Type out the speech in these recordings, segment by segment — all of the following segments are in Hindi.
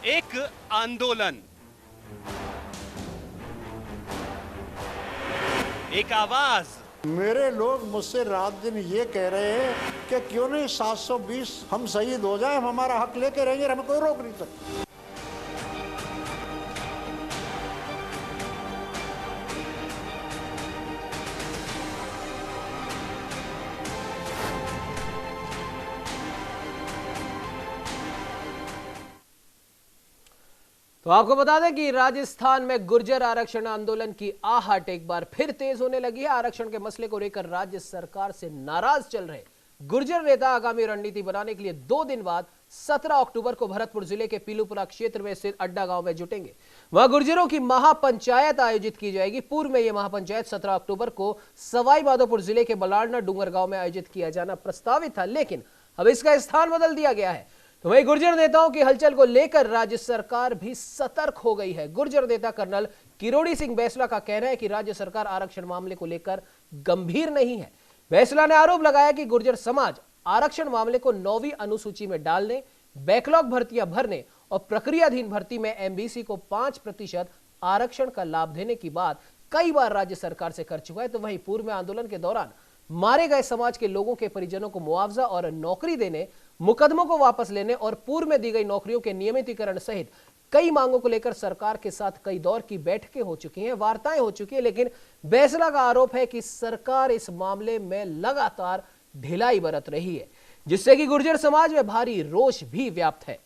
एक आंदोलन, एक आवाज। मेरे लोग मुझसे रात दिन ये कह रहे हैं कि क्यों नहीं 720 हम शहीद हो जाए, हम हमारा हक लेके रहेंगे, हमें कोई रोक नहीं सकता। तो आपको बता दें कि राजस्थान में गुर्जर आरक्षण आंदोलन की आहट एक बार फिर तेज होने लगी है। आरक्षण के मसले को लेकर राज्य सरकार से नाराज चल रहे गुर्जर नेता आगामी रणनीति बनाने के लिए 2 दिन बाद 17 अक्टूबर को भरतपुर जिले के पीलूपुरा क्षेत्र में स्थित अड्डा गांव में जुटेंगे। वहां गुर्जरों की महापंचायत आयोजित की जाएगी। पूर्व में यह महापंचायत 17 अक्टूबर को सवाई माधोपुर जिले के बलाडना डूंगर गांव में आयोजित किया जाना प्रस्तावित था, लेकिन अब इसका स्थान बदल दिया गया है। तो वहीं गुर्जर नेताओं की हलचल को लेकर राज्य सरकार भी सतर्क हो गई है। गुर्जर नेता कर्नल किरोड़ी सिंह बैंसला का कहना है कि राज्य सरकार आरक्षण मामले को लेकर गंभीर नहीं है। बैंसला ने आरोप लगाया कि गुर्जर समाज आरक्षण मामले को 9वीं अनुसूची में डालने, बैकलॉग भर्तियां भरने और प्रक्रियाधीन भर्ती में एमबीसी को 5% आरक्षण का लाभ देने की बात कई बार राज्य सरकार से कर चुका है। तो वहीं पूर्व में आंदोलन के दौरान मारे गए समाज के लोगों के परिजनों को मुआवजा और नौकरी देने, मुकदमों को वापस लेने और पूर्व में दी गई नौकरियों के नियमितीकरण सहित कई मांगों को लेकर सरकार के साथ कई दौर की बैठकें हो चुकी हैं, वार्ताएं हो चुकी हैं, लेकिन बैंसला का आरोप है कि सरकार इस मामले में लगातार ढिलाई बरत रही है, जिससे कि गुर्जर समाज में भारी रोष भी व्याप्त है।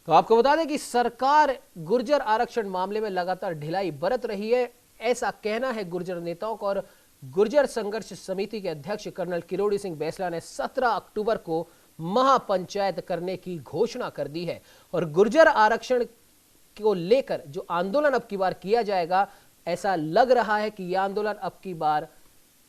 तो आपको बता दें कि सरकार गुर्जर आरक्षण मामले में लगातार ढिलाई बरत रही है, ऐसा कहना है गुर्जर नेताओं का। और गुर्जर संघर्ष समिति के अध्यक्ष कर्नल किरोड़ी सिंह बैंसला ने 17 अक्टूबर को महापंचायत करने की घोषणा कर दी है। और गुर्जर आरक्षण को लेकर जो आंदोलन अब की बार किया जाएगा, ऐसा लग रहा है कि यह आंदोलन अब की बार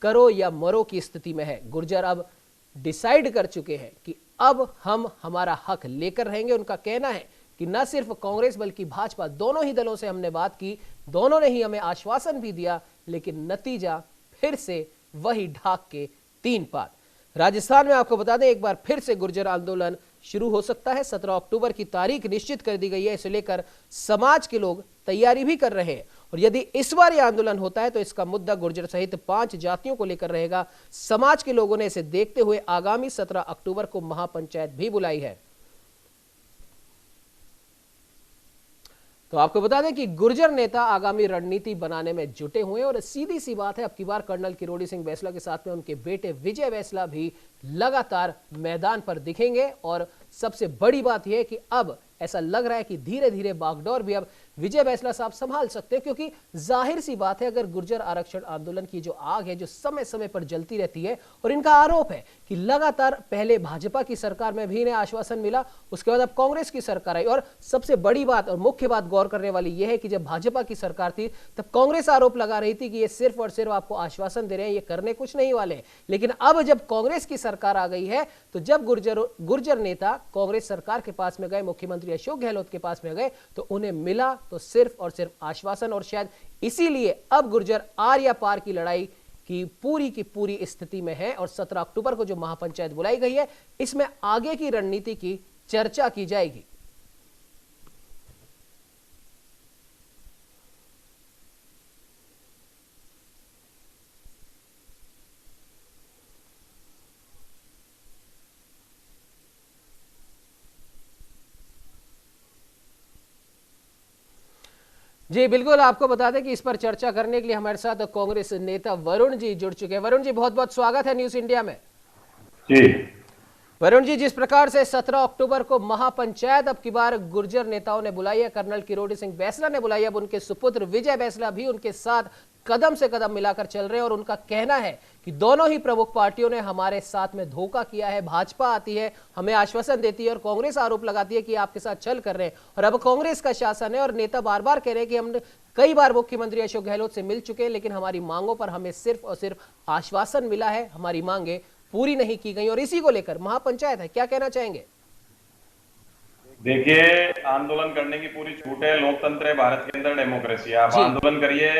करो या मरो की स्थिति में है। गुर्जर अब डिसाइड कर चुके हैं कि अब हम हमारा हक लेकर रहेंगे। उनका कहना है कि न सिर्फ कांग्रेस बल्कि भाजपा, दोनों ही दलों से हमने बात की, दोनों ने ही हमें आश्वासन भी दिया, लेकिन नतीजा फिर से वही ढाक के 3 पात। राजस्थान में आपको बता दें एक बार फिर से गुर्जर आंदोलन शुरू हो सकता है। 17 अक्टूबर की तारीख निश्चित कर दी गई है। इसे लेकर समाज के लोग तैयारी भी कर रहे हैं और यदि इस बार यह आंदोलन होता है तो इसका मुद्दा गुर्जर सहित 5 जातियों को लेकर रहेगा। समाज के लोगों ने इसे देखते हुए आगामी 17 अक्टूबर को महापंचायत भी बुलाई है। तो आपको बता दें कि गुर्जर नेता आगामी रणनीति बनाने में जुटे हुए हैं और सीधी सी बात है, अब की बार कर्नल किरोड़ी सिंह बैंसला के साथ में उनके बेटे विजय बैंसला भी लगातार मैदान पर दिखेंगे। और सबसे बड़ी बात यह है कि अब ऐसा लग रहा है कि धीरे धीरे बागडोर भी अब विजय बैंसला साहब संभाल सकते हैं, क्योंकि जाहिर सी बात है अगर गुर्जर आरक्षण आंदोलन की जो आग है जो समय समय पर जलती रहती है, और इनका आरोप है कि लगातार पहले भाजपा की सरकार में भी इन्हें आश्वासन मिला, उसके बाद अब कांग्रेस की सरकार आई, और सबसे बड़ी बात और मुख्य बात गौर करने वाली यह है कि जब भाजपा की सरकार थी तब कांग्रेस आरोप लगा रही थी कि ये सिर्फ और सिर्फ आपको आश्वासन दे रहे हैं, ये करने कुछ नहीं वाले। लेकिन अब जब कांग्रेस की सरकार आ गई है तो जब गुर्जर नेता कांग्रेस सरकार के पास में गए, मुख्यमंत्री अशोक गहलोत के पास में गए, तो उन्हें मिला तो सिर्फ और सिर्फ आश्वासन। और शायद इसीलिए अब गुर्जर आर या पार की लड़ाई की पूरी स्थिति में है। और 17 अक्टूबर को जो महापंचायत बुलाई गई है, इसमें आगे की रणनीति की चर्चा की जाएगी। जी बिल्कुल, आपको बता दें कि इस पर चर्चा करने के लिए हमारे साथ कांग्रेस नेता वरुण जी जुड़ चुके हैं। वरुण जी, बहुत बहुत स्वागत है न्यूज इंडिया में। जी वरुण जी, जिस प्रकार से 17 अक्टूबर को महापंचायत अब की बार गुर्जर नेताओं ने बुलाई है, कर्नल किरोड़ी सिंह बैंसला ने बुलाई है, अब उनके सुपुत्र विजय बैंसला भी उनके साथ कदम से कदम मिलाकर चल रहे हैं। और उनका कहना है कि दोनों ही प्रमुख पार्टियों ने हमारे साथ में धोखा किया है। भाजपा आती है, हमें आश्वासन देती है, और कांग्रेस आरोप लगाती है कि आपके साथ छल कर रहे हैं। और अब कांग्रेस का शासन है और नेता बार बार कह रहे हैं कि हम कई बार मुख्यमंत्री अशोक गहलोत से मिल चुके हैं, लेकिन हमारी मांगों पर हमें सिर्फ और सिर्फ आश्वासन मिला है, हमारी मांगे पूरी नहीं की गई। और इसी को लेकर महापंचायत है, क्या कहना चाहेंगे? देखिए, आंदोलन करने की पूरी छूट है, लोकतंत्र है, भारत के अंदर डेमोक्रेसी है। आप आंदोलन करिए,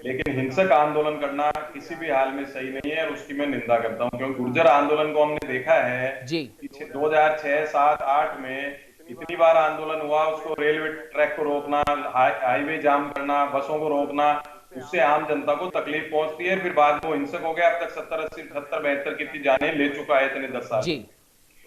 लेकिन हिंसक आंदोलन करना किसी भी हाल में सही नहीं है और उसकी मैं निंदा करता हूं, क्योंकि गुर्जर आंदोलन को हमने देखा है जी कि 2006, 7, 8 में इतनी बार आंदोलन हुआ, उसको रेलवे ट्रैक को रोकना, हाईवे जाम करना, बसों को रोकना, उससे आम जनता को तकलीफ पहुंचती है, फिर बाद में वो हिंसक हो गया। अब तक 70, 80, 70, 72 कितनी जानें ले चुका है इतने 10 साल। जी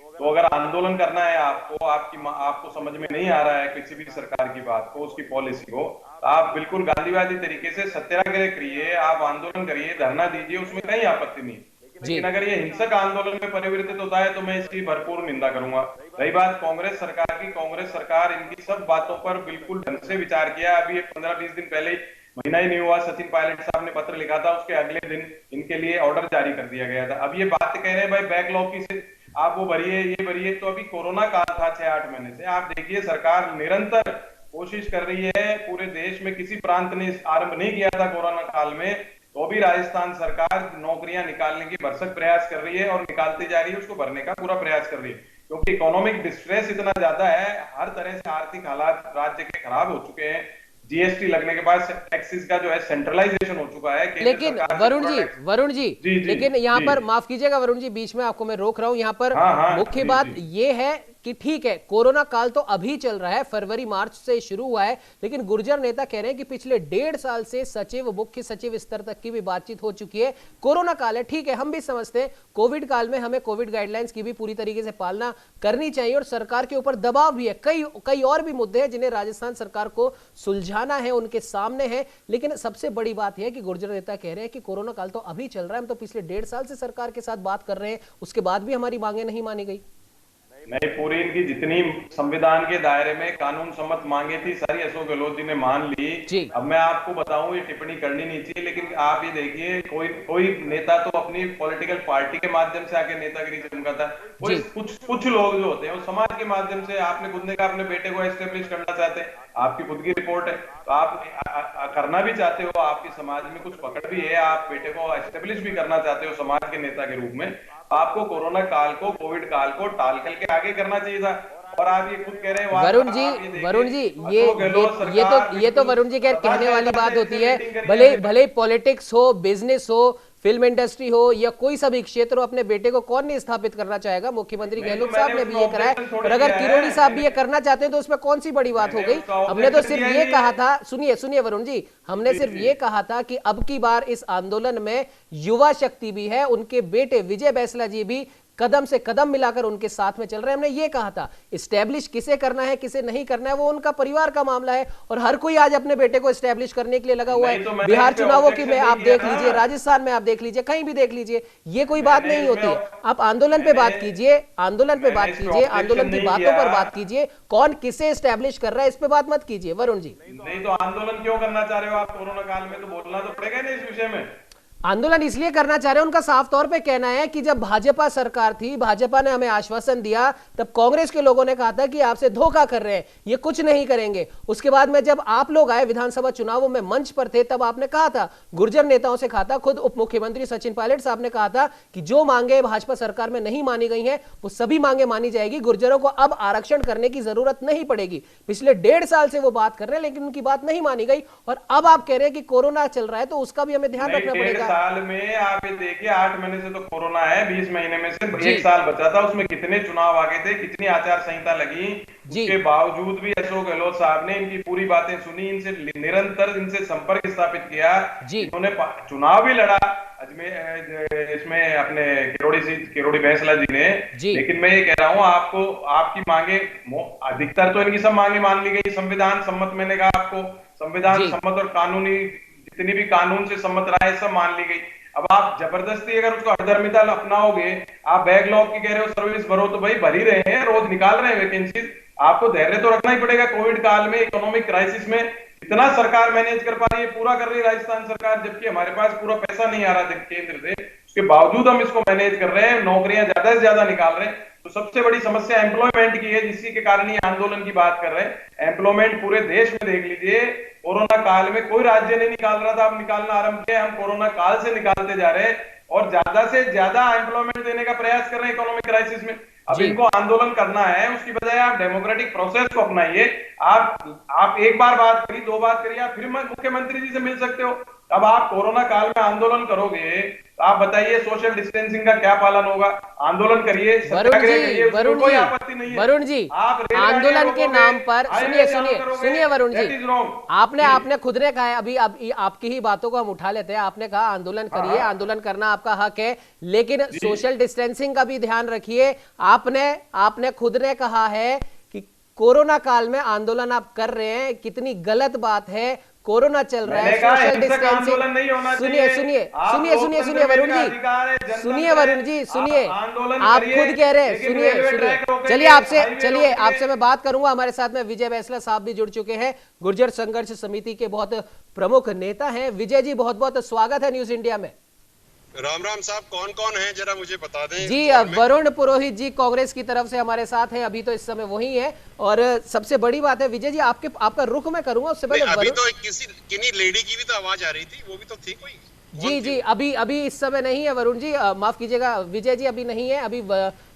तो अगर आंदोलन करना है आपको, आपको समझ में नहीं आ रहा है किसी भी सरकार की बात को, उसकी पॉलिसी को, तो आप बिल्कुल गांधीवादी तरीके से सत्याग्रह करिए, आप आंदोलन करिए, धरना दीजिए, उसमें कहीं आपत्ति नहीं। लेकिन अगर ये हिंसक आंदोलन में परिवर्तित होता है तो मैं इसकी भरपूर निंदा करूंगा। रही बात कांग्रेस सरकार की, कांग्रेस सरकार इनकी सब बातों पर बिल्कुल ढंग से विचार किया। अभी 15-20 दिन पहले, महीना ही नहीं हुआ, सचिन पायलट साहब ने पत्र लिखा था, उसके अगले दिन इनके लिए ऑर्डर जारी कर दिया गया था। अब ये बात कह रहे हैं भाई बैकलॉग की से आप वो भरिए, ये भरिए, तो अभी कोरोना काल था 6-8 महीने से। आप देखिए सरकार निरंतर कोशिश कर रही है, पूरे देश में किसी प्रांत ने आरंभ नहीं किया था कोरोना काल में, तो भी राजस्थान सरकार नौकरियां निकालने की भरसक प्रयास कर रही है और निकालती जा रही है, उसको भरने का पूरा प्रयास कर रही है। क्योंकि इकोनॉमिक डिस्ट्रेस इतना ज्यादा है, हर तरह से आर्थिक हालात राज्य के खराब हो चुके हैं। जीएसटी लगने के बाद टैक्सेस का जो है सेंट्रलाइजेशन हो चुका है। लेकिन वरुण जी लेकिन यहाँ पर माफ कीजिएगा वरुण जी, बीच में आपको मैं रोक रहा हूँ। यहाँ पर मुख्य बात ये है कि ठीक है, कोरोना काल तो अभी चल रहा है, फरवरी मार्च से शुरू हुआ है, लेकिन गुर्जर नेता कह रहे हैं कि पिछले 1.5 साल से सचिव, मुख्य सचिव स्तर तक की भी बातचीत हो चुकी है। कोरोना काल है, ठीक है, हम भी समझते हैं कोविड काल में हमें कोविड गाइडलाइंस की भी पूरी तरीके से पालना करनी चाहिए और सरकार के ऊपर दबाव भी है। कई और भी मुद्दे हैं जिन्हें राजस्थान सरकार को सुलझाना है, उनके सामने है। लेकिन सबसे बड़ी बात यह है कि गुर्जर नेता कह रहे हैं कि कोरोना काल तो अभी चल रहा है, हम तो पिछले 1.5 साल से सरकार के साथ बात कर रहे हैं, उसके बाद भी हमारी मांगे नहीं मानी गई। नहीं, पूरी इनकी जितनी संविधान के दायरे में कानून सम्मत मांगे थी सारी अशोक गहलोत जी ने मान ली। अब मैं आपको बताऊं, ये टिप्पणी करनी नहीं चाहिए, लेकिन आप ये देखिए, कोई नेता तो अपनी पॉलिटिकल पार्टी के माध्यम से आके नेतागिरी चमकाता है, कोई कुछ लोग जो होते हैं वो समाज के माध्यम से, आपने खुद ने कहा अपने बेटे को एस्टेब्लिश करना चाहते हैं, आपकी खुद की रिपोर्ट है, तो आप करना भी चाहते हो, आपकी समाज में कुछ पकड़ भी है, आप बेटे को एस्टेब्लिश भी करना चाहते हो समाज के नेता के रूप में। आपको कोरोना काल को, कोविड काल को टाल करके आगे करना चाहिए था। और आप ये खुद कह रहे हैं वरुण जी ये तो वरुण जी कहने वाली बात होती है। भले पॉलिटिक्स हो, बिजनेस हो, फिल्म इंडस्ट्री हो या कोई सा भी क्षेत्र हो, अपने बेटे को कौन नहीं स्थापित करना चाहेगा। मुख्यमंत्री गहलोत साहब ने भी ये करा है और अगर किरोड़ी साहब भी ये करना चाहते हैं तो उसमें कौन सी बड़ी बात हो गई। हमने तो सिर्फ ये कहा था, सुनिए वरुण जी, हमने सिर्फ ये कहा था कि अब की बार इस आंदोलन में युवा शक्ति भी है, उनके बेटे विजय बैंसला जी भी कदम से कदम मिलाकर उनके साथ में चल रहे हैं। हमने ये कहा था एस्टैब्लिश किसे करना है किसे नहीं करना है वो उनका परिवार का मामला है और हर कोई आज अपने बेटे को एस्टैब्लिश करने के लिए लगा हुआ है। तो बिहार चुनावों की में आप देख लीजिए, राजस्थान में आप देख लीजिए, कहीं भी देख लीजिए, ये कोई बात नहीं होती है। आप आंदोलन पे बात कीजिए, आंदोलन पे बात कीजिए, आंदोलन की बातों पर बात कीजिए, कौन किसे एस्टैब्लिश कर रहा है इस पे बात मत कीजिए। वरुण जी नहीं तो आंदोलन क्यों करना चाह रहे हो आप कोरोना काल में, तो बोलना तो पड़ेगा ना इस विषय में। आंदोलन इसलिए करना चाह रहे हैं, उनका साफ तौर पे कहना है कि जब भाजपा सरकार थी, भाजपा ने हमें आश्वासन दिया, तब कांग्रेस के लोगों ने कहा था कि आपसे धोखा कर रहे हैं, ये कुछ नहीं करेंगे। उसके बाद में जब आप लोग आए विधानसभा चुनावों में मंच पर थे, तब आपने कहा था, गुर्जर नेताओं से कहा था, खुद उप मुख्यमंत्री सचिन पायलट साहब ने कहा था कि जो मांगे भाजपा सरकार में नहीं मानी गई हैं वो सभी मांगे मानी जाएगी, गुर्जरों को अब आरक्षण करने की जरूरत नहीं पड़ेगी। पिछले 1.5 साल से वो बात कर रहे हैं लेकिन उनकी बात नहीं मानी गई और अब आप कह रहे हैं कि कोरोना चल रहा है तो उसका भी हमें ध्यान रखना पड़ेगा। साल में आप ये देखिए 8 महीने से तो कोरोना है, 20 महीने में से 1 साल बचा था, उसमें कितने चुनाव आगे थे, कितनी आचार संहिता लगी, उसके बावजूद भी अशोक गहलोत साहब ने इनकी पूरी बातें सुनी, इनसे निरंतर इनसे संपर्क स्थापित किया, इन्होंने चुनाव भी लड़ा इसमें अपने किरोड़ी बैंसला जी ने। लेकिन मैं ये कह रहा हूं आपको, आपकी मांगे अधिकतर तो इनकी सब मांगे मान ली गई, संविधान सम्मत, मैंने कहा आपको संविधान सम्मत और कानूनी जितनी भी कानून से सम्मत राय सब मान ली गई। अब आप जबरदस्ती अगर उसको अधर्मिता अपनाओगे, आप बैकलॉग की कह रहे हो सर्विस भरो, तो भाई भर ही रहे हैं, रोज निकाल रहे हैं वैकेंसी, आपको धैर्य तो रखना ही पड़ेगा। कोविड काल में, इकोनॉमिक क्राइसिस में इतना सरकार मैनेज कर पा रही है, पूरा कर रही है राजस्थान सरकार, जबकि हमारे पास पूरा पैसा नहीं आ रहा केंद्र से, उसके बावजूद हम इसको मैनेज कर रहे हैं, नौकरियां ज्यादा से ज्यादा निकाल रहे हैं। तो सबसे बड़ी समस्या एम्प्लॉयमेंट की है, जिसकी के कारण ये आंदोलन की बात कर रहे हैं। एम्प्लॉयमेंट पूरे देश में देख लीजिए, कोरोना काल में कोई राज्य नहीं निकाल रहा था, अब निकालना आरंभ किया, हम कोरोना काल से निकालते जा रहे हैं और ज्यादा से ज्यादा एम्प्लॉयमेंट देने का प्रयास कर रहे हैं इकोनॉमिक क्राइसिस में। अब इनको आंदोलन करना है, उसकी बजाय आप डेमोक्रेटिक प्रोसेस को अपनाइए। आप एक बार बात करिए, 2 बात करिए, आप फिर मुख्यमंत्री जी से मिल सकते हो, अब आप कोरोना काल में आंदोलन करोगे तो आप बताइए सोशल डिस्टेंसिंग का क्या पालन होगा? आंदोलन करिए, सत्याग्रह करिए, उसमें कोई आपत्ति नहीं है। वरुण जी, आप आंदोलन के नाम पर सुनिए वरुण जी, आपने जी। आपने खुद ने कहा है, अभी आपकी ही बातों को हम उठा लेते हैं। आपने कहा आंदोलन करिए, आंदोलन करना आपका हक है, लेकिन सोशल डिस्टेंसिंग का भी ध्यान रखिए। आपने खुद ने कहा है कि कोरोना काल में आंदोलन आप कर रहे हैं, कितनी गलत बात है। कोरोना चल रहा है, सोशल डिस्टेंसिंग। सुनिए वरुण जी, सुनिए आप खुद कह रहे हैं, सुनिए चलिए आपसे मैं बात करूंगा। हमारे साथ में विजय बैंसला साहब भी जुड़ चुके हैं, गुर्जर संघर्ष समिति के बहुत प्रमुख नेता हैं। विजय जी, बहुत बहुत स्वागत है न्यूज इंडिया में। राम राम साहब, कौन कौन है जरा मुझे बता दें। जी, वरुण पुरोहित जी कांग्रेस की तरफ से हमारे साथ हैं, अभी तो इस समय वही है। और सबसे बड़ी बात है विजय जी, आपका रुख मैं करूंगा उससे पहले अभी तो किन्हीं लेडी की भी तो आवाज आ रही थी, वो भी तो थी कोई। जी, अभी इस समय नहीं है वरुण जी, माफ कीजिएगा विजय जी, अभी नहीं है। अभी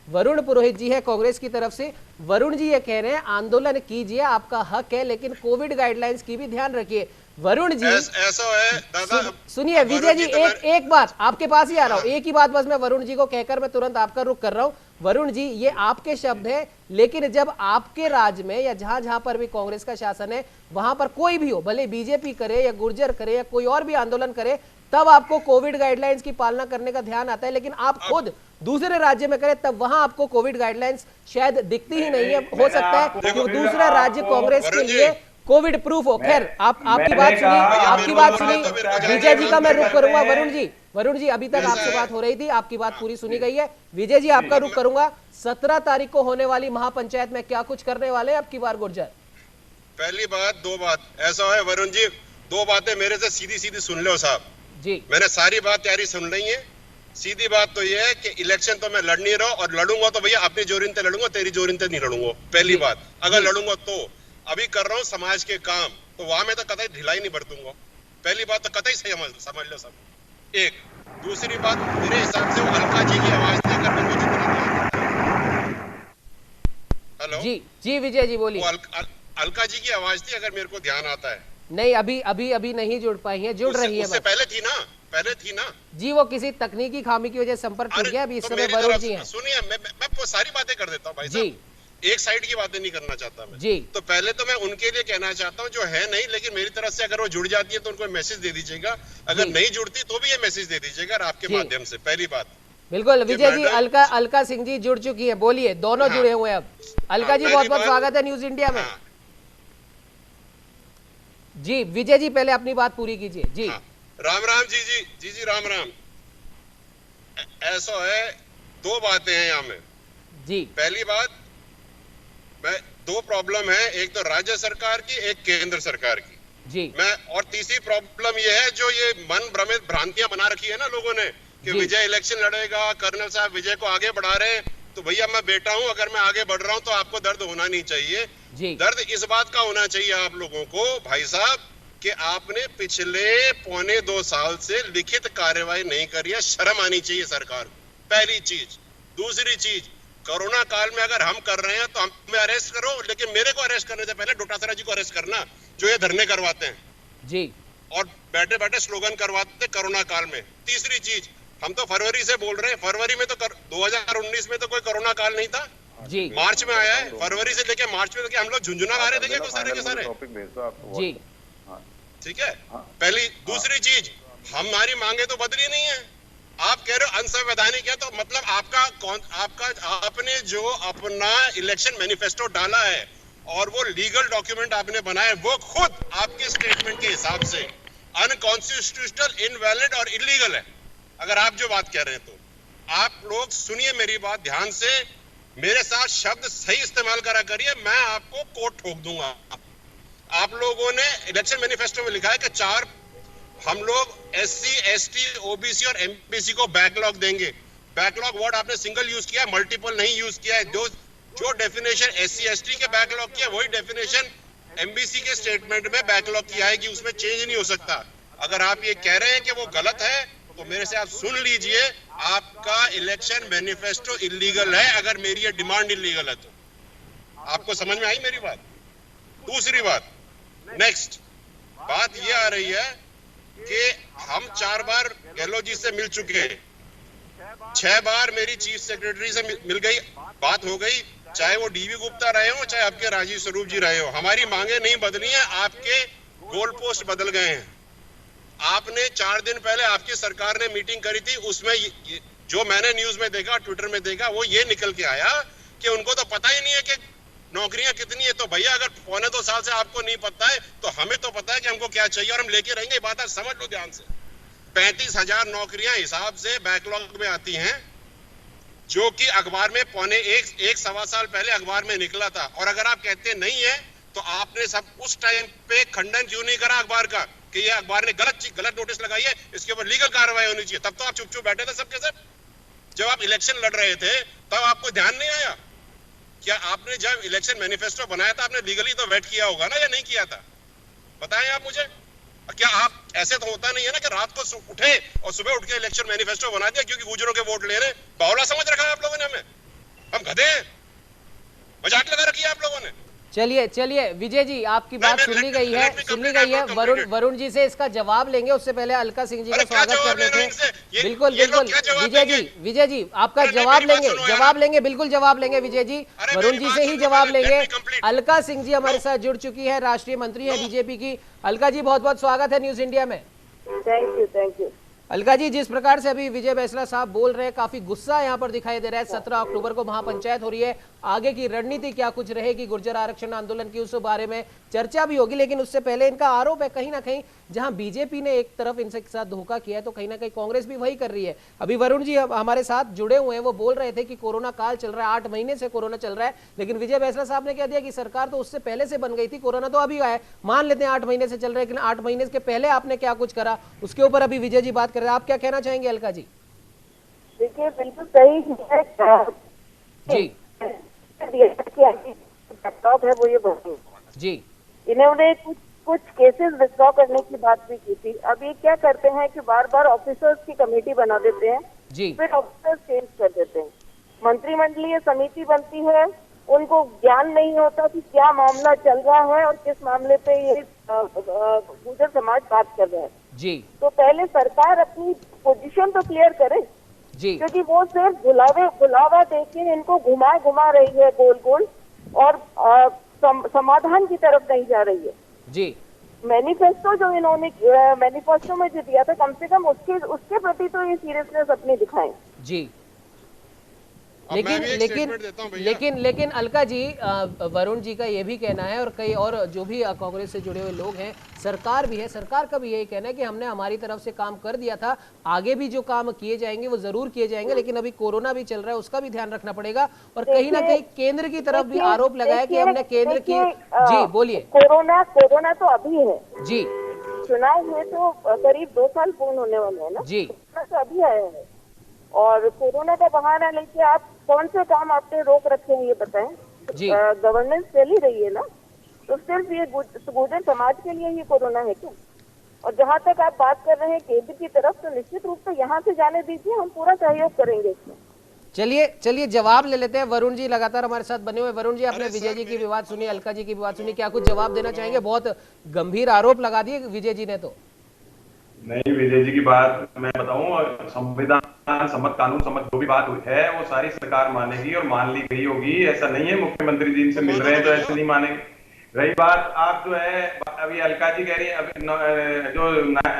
वरुण पुरोहित जी है कांग्रेस की तरफ से। वरुण जी ये कह रहे हैं आंदोलन कीजिए, आपका हक है, लेकिन कोविड गाइडलाइंस की भी ध्यान रखिए। वरुण जी ऐसा है दादा, सुनिए विजय जी, एक बात आपके पास ही आ रहा हूं, एक ही बात बस मैं वरुण जी को कहकर मैं तुरंत आपका रुख कर रहा हूं। वरुण जी, ये आपके शब्द है, लेकिन जब आपके राज्य में या जहां जहां पर भी कांग्रेस का शासन है, वहां पर कोई भी हो, भले बीजेपी करे या गुर्जर करे या कोई और भी आंदोलन करे, तब आपको कोविड गाइडलाइंस की पालना करने का ध्यान आता है। लेकिन आप खुद दूसरे राज्य में करें, तब वहां आपको कोविड गाइडलाइंस शायद दिखती ही नहीं है। हो सकता है कि दूसरा राज्य कांग्रेस के लिए कोविड प्रूफ हो। खैर, आपकी बात सुनी विजय जी का मैं रुख करूंगा। वरुण जी अभी तक आपसे बात हो रही थी, आपकी बात पूरी सुनी गई है। विजय जी, आपका रुख करूंगा। 17 तारीख को होने वाली महापंचायत में क्या कुछ करने वाले हैं आपकी बार गुर्जर? पहली बात, दो बात ऐसा है वरुण जी, दो बातें मेरे से सीधी सीधी सुन लो साहब जी। मैंने सारी बात तैयारी सुन रही है। सीधी बात तो ये है कि इलेक्शन तो मैं लड़ नहीं रहा हूं, और लड़ूंगा तो भैया अपनी जोरिन लड़ूंगा, तेरी जोरिन नहीं लड़ूंगा। पहली बात, अगर लड़ूंगा तो अभी कर रहा हूँ समाज के काम, तो वहां में तो कतई ढिलाई नहीं बरतूंगा। पहली बात तो कतई सही समझ लो सब। एक दूसरी बात, मेरे हिसाब से वो अलका जी की आवाज देकर मेरे को जितना हेलो जी विजय जी बोलिए। अलका जी की आवाज थी, अगर मेरे को ध्यान आता है। नहीं, अभी नहीं जुड़ पाई है, जुड़ रही है। उससे पहले थी ना जी, वो किसी तकनीकी खामी की वजह से संपर्क टूट गया। अभी इस समय वरुण जी हैं। सुनिए, मैं सारी बातें कर देता हूँ भाई साहब, एक साइड की बातें नहीं करना चाहता मैं जी। तो पहले तो मैं उनके लिए कहना चाहता हूँ जो है नहीं, लेकिन मेरी तरफ से अगर वो जुड़ जाती है तो उनको मैसेज दे दीजिएगा, अगर नहीं जुड़ती तो भी ये मैसेज दे दीजिएगा आपके माध्यम से। पहली बात बिल्कुल विजय जी। अलका सिंह जी जुड़ चुकी है, बोलिए। दोनों जुड़े हुए हैं अब। अलका जी, बहुत बहुत स्वागत है न्यूज इंडिया में। जी विजय जी, पहले अपनी बात पूरी कीजिए जी। राम राम जी राम राम। ऐसा है, दो बातें हैं यहाँ में जी। पहली बात, दो प्रॉब्लम है, एक तो राज्य सरकार की, एक केंद्र सरकार की जी। और तीसरी प्रॉब्लम ये है जो ये मन भ्रमित भ्रांतियां बना रखी है ना लोगों ने कि विजय इलेक्शन लड़ेगा, कर्नल साहब विजय को आगे बढ़ा रहे हैं, तो भैया मैं बेटा हूं, अगर मैं आगे बढ़ रहा हूं तो आपको दर्द होना नहीं चाहिए जी। दर्द इस बात का होना चाहिए आप लोगों को भाई साहब कि आपने पिछले 1.25 साल से लिखित कार्रवाई नहीं करी है, शर्म आनी चाहिए सरकार को, पहली चीज। दूसरी चीज, कोरोना काल में अगर हम कर रहे हैं तो हमें अरेस्ट करो, लेकिन मेरे को अरेस्ट करने से पहले डोटासरा जी को अरेस्ट करना, जो ये धरने करवाते हैं जी और बैठे बैठे स्लोगन करवाते कोरोना काल में। तीसरी चीज, हम तो फरवरी से बोल रहे हैं, फरवरी में तो 2019 में तो कोई कोरोना काल नहीं था जी, मार्च में आया है। फरवरी से लेके मार्च में लेके हम लोग झुंझुना गा रहे थे सारे के सारे, जी ठीक है। पहली दूसरी चीज, हमारी मांगे तो बदली नहीं है, आप कह रहे हो अनसंवैधानिक है, तो मतलब आपने जो अपना इलेक्शन मैनिफेस्टो डाला है और वो लीगल डॉक्यूमेंट आपने बनाया, वो खुद आपके स्टेटमेंट के हिसाब से अनकॉन्स्टिट्यूशनल, इनवैलिड और इलीगल है। अगर आप जो बात कह रहे हैं तो आप लोग सुनिए मेरी बात ध्यान से, मेरे साथ शब्द सही इस्तेमाल करा करिए, मैं आपको कोर्ट ठोक दूंगा। आप लोगों ने इलेक्शन मैनिफेस्टो में लिखा है कि 4 हम लोग SC, ST, OBC और MBC को बैकलॉग देंगे। बैकलॉग वर्ड आपने सिंगल यूज किया है, मल्टीपल नहीं यूज किया है। जो डेफिनेशन SC, ST के बैकलॉग किया, वही डेफिनेशन MBC के स्टेटमेंट में बैकलॉग किया है कि उसमें चेंज नहीं हो सकता। अगर आप ये कह रहे हैं कि वो गलत है तो मेरे से आप सुन लीजिए, आपका इलेक्शन मैनिफेस्टो इलीगल है, अगर मेरी ये डिमांड इलीगल है तो। आपको समझ में आई मेरी बात? दूसरी बात, नेक्स्ट बात ये आ रही है कि हम 4 बार गहलोत जी से मिल चुके हैं, 6 बार मेरी चीफ सेक्रेटरी से मिल गई, बात हो गई, चाहे वो डीवी गुप्ता रहे हो चाहे आपके राजीव स्वरूप जी रहे हो। हमारी मांगे नहीं बदली है, आपके गोल पोस्ट बदल गए हैं। आपने 4 दिन पहले आपकी सरकार ने मीटिंग करी थी, उसमें जो मैंने न्यूज में देखा, ट्विटर में देखा, वो ये निकल के आया कि उनको तो पता ही नहीं है कि नौकरियां कितनी है। तो भैया अगर 1.25 साल से आपको नहीं पता है तो हमें तो पता है कि हमको क्या चाहिए और हम लेके रहेंगे। ये बात आप समझ लो ध्यान से। 35,000 नौकरियां हिसाब से बैकलॉग में आती हैं, जो कि अखबार में 1.25 साल पहले अखबार में निकला था। और अगर आप कहते नहीं है तो आपने सब उस टाइम पे खंडन क्यों नहीं करा अखबार का कि ये अखबार ने गलत नोटिस लगाई है, इसके ऊपर लीगल कार्रवाई होनी चाहिए। तब तो आप चुप बैठे थे सबके सब। जब आप इलेक्शन लड़ रहे थे तब आपको ध्यान नहीं आया? क्या आपने जब इलेक्शन मैनिफेस्टो बनाया था आपने लीगली तो वेट किया होगा ना, या नहीं किया था? बताएं आप मुझे। क्या आप ऐसे तो होता नहीं है ना कि रात को उठे और सुबह उठ के इलेक्शन मैनिफेस्टो बना दिया क्योंकि गुजरों के वोट ले रहे? बावला समझ रखा है आप लोगों ने हमें? हम गधे हैं? मजाक लगा रखी है आप लोगों ने। चलिए विजय जी, आपकी बात सुन ली गई है। वरुण जी से इसका जवाब लेंगे, उससे पहले अलका सिंह जी का स्वागत कर लेते हैं। बिल्कुल विजय जी आपका जवाब लेंगे, बिल्कुल जवाब लेंगे विजय जी। वरुण जी से ही जवाब लेंगे। अलका सिंह जी हमारे साथ जुड़ चुकी है, राष्ट्रीय मंत्री है बीजेपी की। अलका जी बहुत बहुत स्वागत है न्यूज इंडिया में। Thank you. अलका जी, जिस प्रकार से अभी विजय बैसला साहब बोल रहे हैं, काफी गुस्सा यहाँ पर दिखाई दे रहा है। 17 अक्टूबर को महापंचायत हो रही है, आगे की रणनीति क्या कुछ रहेगी गुर्जर आरक्षण आंदोलन की, उस बारे में चर्चा भी होगी। लेकिन उससे पहले इनका आरोप है कहीं ना कहीं जहां बीजेपी ने एक तरफ इनके साथ धोखा किया है तो कहीं ना कहीं कांग्रेस भी वही कर रही है। अभी वरुण जी हमारे साथ जुड़े हुए हैं, वो बोल रहे थे कि कोरोना काल चल रहा है, 8 महीने से कोरोना चल रहा है। लेकिन विजय बैसला साहब ने कह दिया कि सरकार तो उससे पहले से बन गई थी, कोरोना तो अभी आया, मान लेते हैं 8 महीने से चल रहा है, लेकिन 8 महीने के पहले आपने क्या कुछ करा, उसके ऊपर अभी विजय जी बात कर रहे हैं। आप क्या कहना चाहेंगे अलका जी? देखिए बिल्कुल सही जी है वो ये जी, इन्होंने कुछ केसेस विथड्रॉ करने की बात भी की थी। अब ये क्या करते हैं कि बार बार ऑफिसर्स की कमेटी बना देते हैं जी, फिर ऑफिसर्स चेंज कर देते हैं। मंत्रिमंडलीय समिति बनती है, उनको ज्ञान नहीं होता कि क्या मामला चल रहा है और किस मामले पे ये गुर्जर समाज बात कर रहा है जी। तो पहले सरकार अपनी पोजीशन तो क्लियर करे जी, क्योंकि वो सिर्फ बुलावा देके इनको घुमा रही है गोल गोल और समाधान की तरफ नहीं जा रही है जी। मैनिफेस्टो जो इन्होंने मैनिफेस्टो में जो दिया था, कम से कम उसके प्रति तो ये सीरियसनेस अपनी दिखाएं जी। लेकिन अलका जी, वरुण जी का ये भी कहना है और कई और जो भी कांग्रेस से जुड़े हुए लोग हैं, सरकार भी है, सरकार का भी यही कहना है कि हमने हमारी तरफ से काम कर दिया था, आगे भी जो काम किए जाएंगे वो जरूर किए जाएंगे, लेकिन अभी कोरोना भी चल रहा है, उसका भी ध्यान रखना पड़ेगा। और कहीं ना कहीं केंद्र की तरफ भी आरोप लगाया कि हमने केंद्र की। जी बोलिए। कोरोना तो अभी है जी, चुनाव में तो करीब 2 साल पूर्ण होने वाले हैं ना जी, तो अभी आया है और कोरोना का बहाना लेके आप कौन से काम आपने रोक रखे हैं ये बताएं। जी, गवर्नेंस चल ही रही है ना, तो सिर्फ ये गुर्जर समाज के लिए ये कोरोना है क्या? और जहाँ तक आप बात कर रहे हैं केंद्र की तरफ, तो निश्चित रूप से यहाँ से जाने दीजिए, हम पूरा सहयोग करेंगे इसमें। चलिए जवाब ले लेते हैं। वरुण जी लगातार हमारे साथ बने हुए। वरुण जी, आपने विजय जी की भी बात सुनी, अलका जी की भी बात सुनी, क्या कुछ जवाब देना चाहेंगे? बहुत गंभीर आरोप लगा दिए विजय जी ने। तो नहीं, विजय जी की बात मैं बताऊं, संविधान सम्मत, कानून सम्मत जो भी बात हुई है वो सारी सरकार मानेगी और मान ली गई होगी। ऐसा नहीं है मुख्यमंत्री जी इनसे मिल रहे हैं तो ऐसे नहीं मानेंगे। रही बात आप जो है अभी अलका जी कह रही है, अभी जो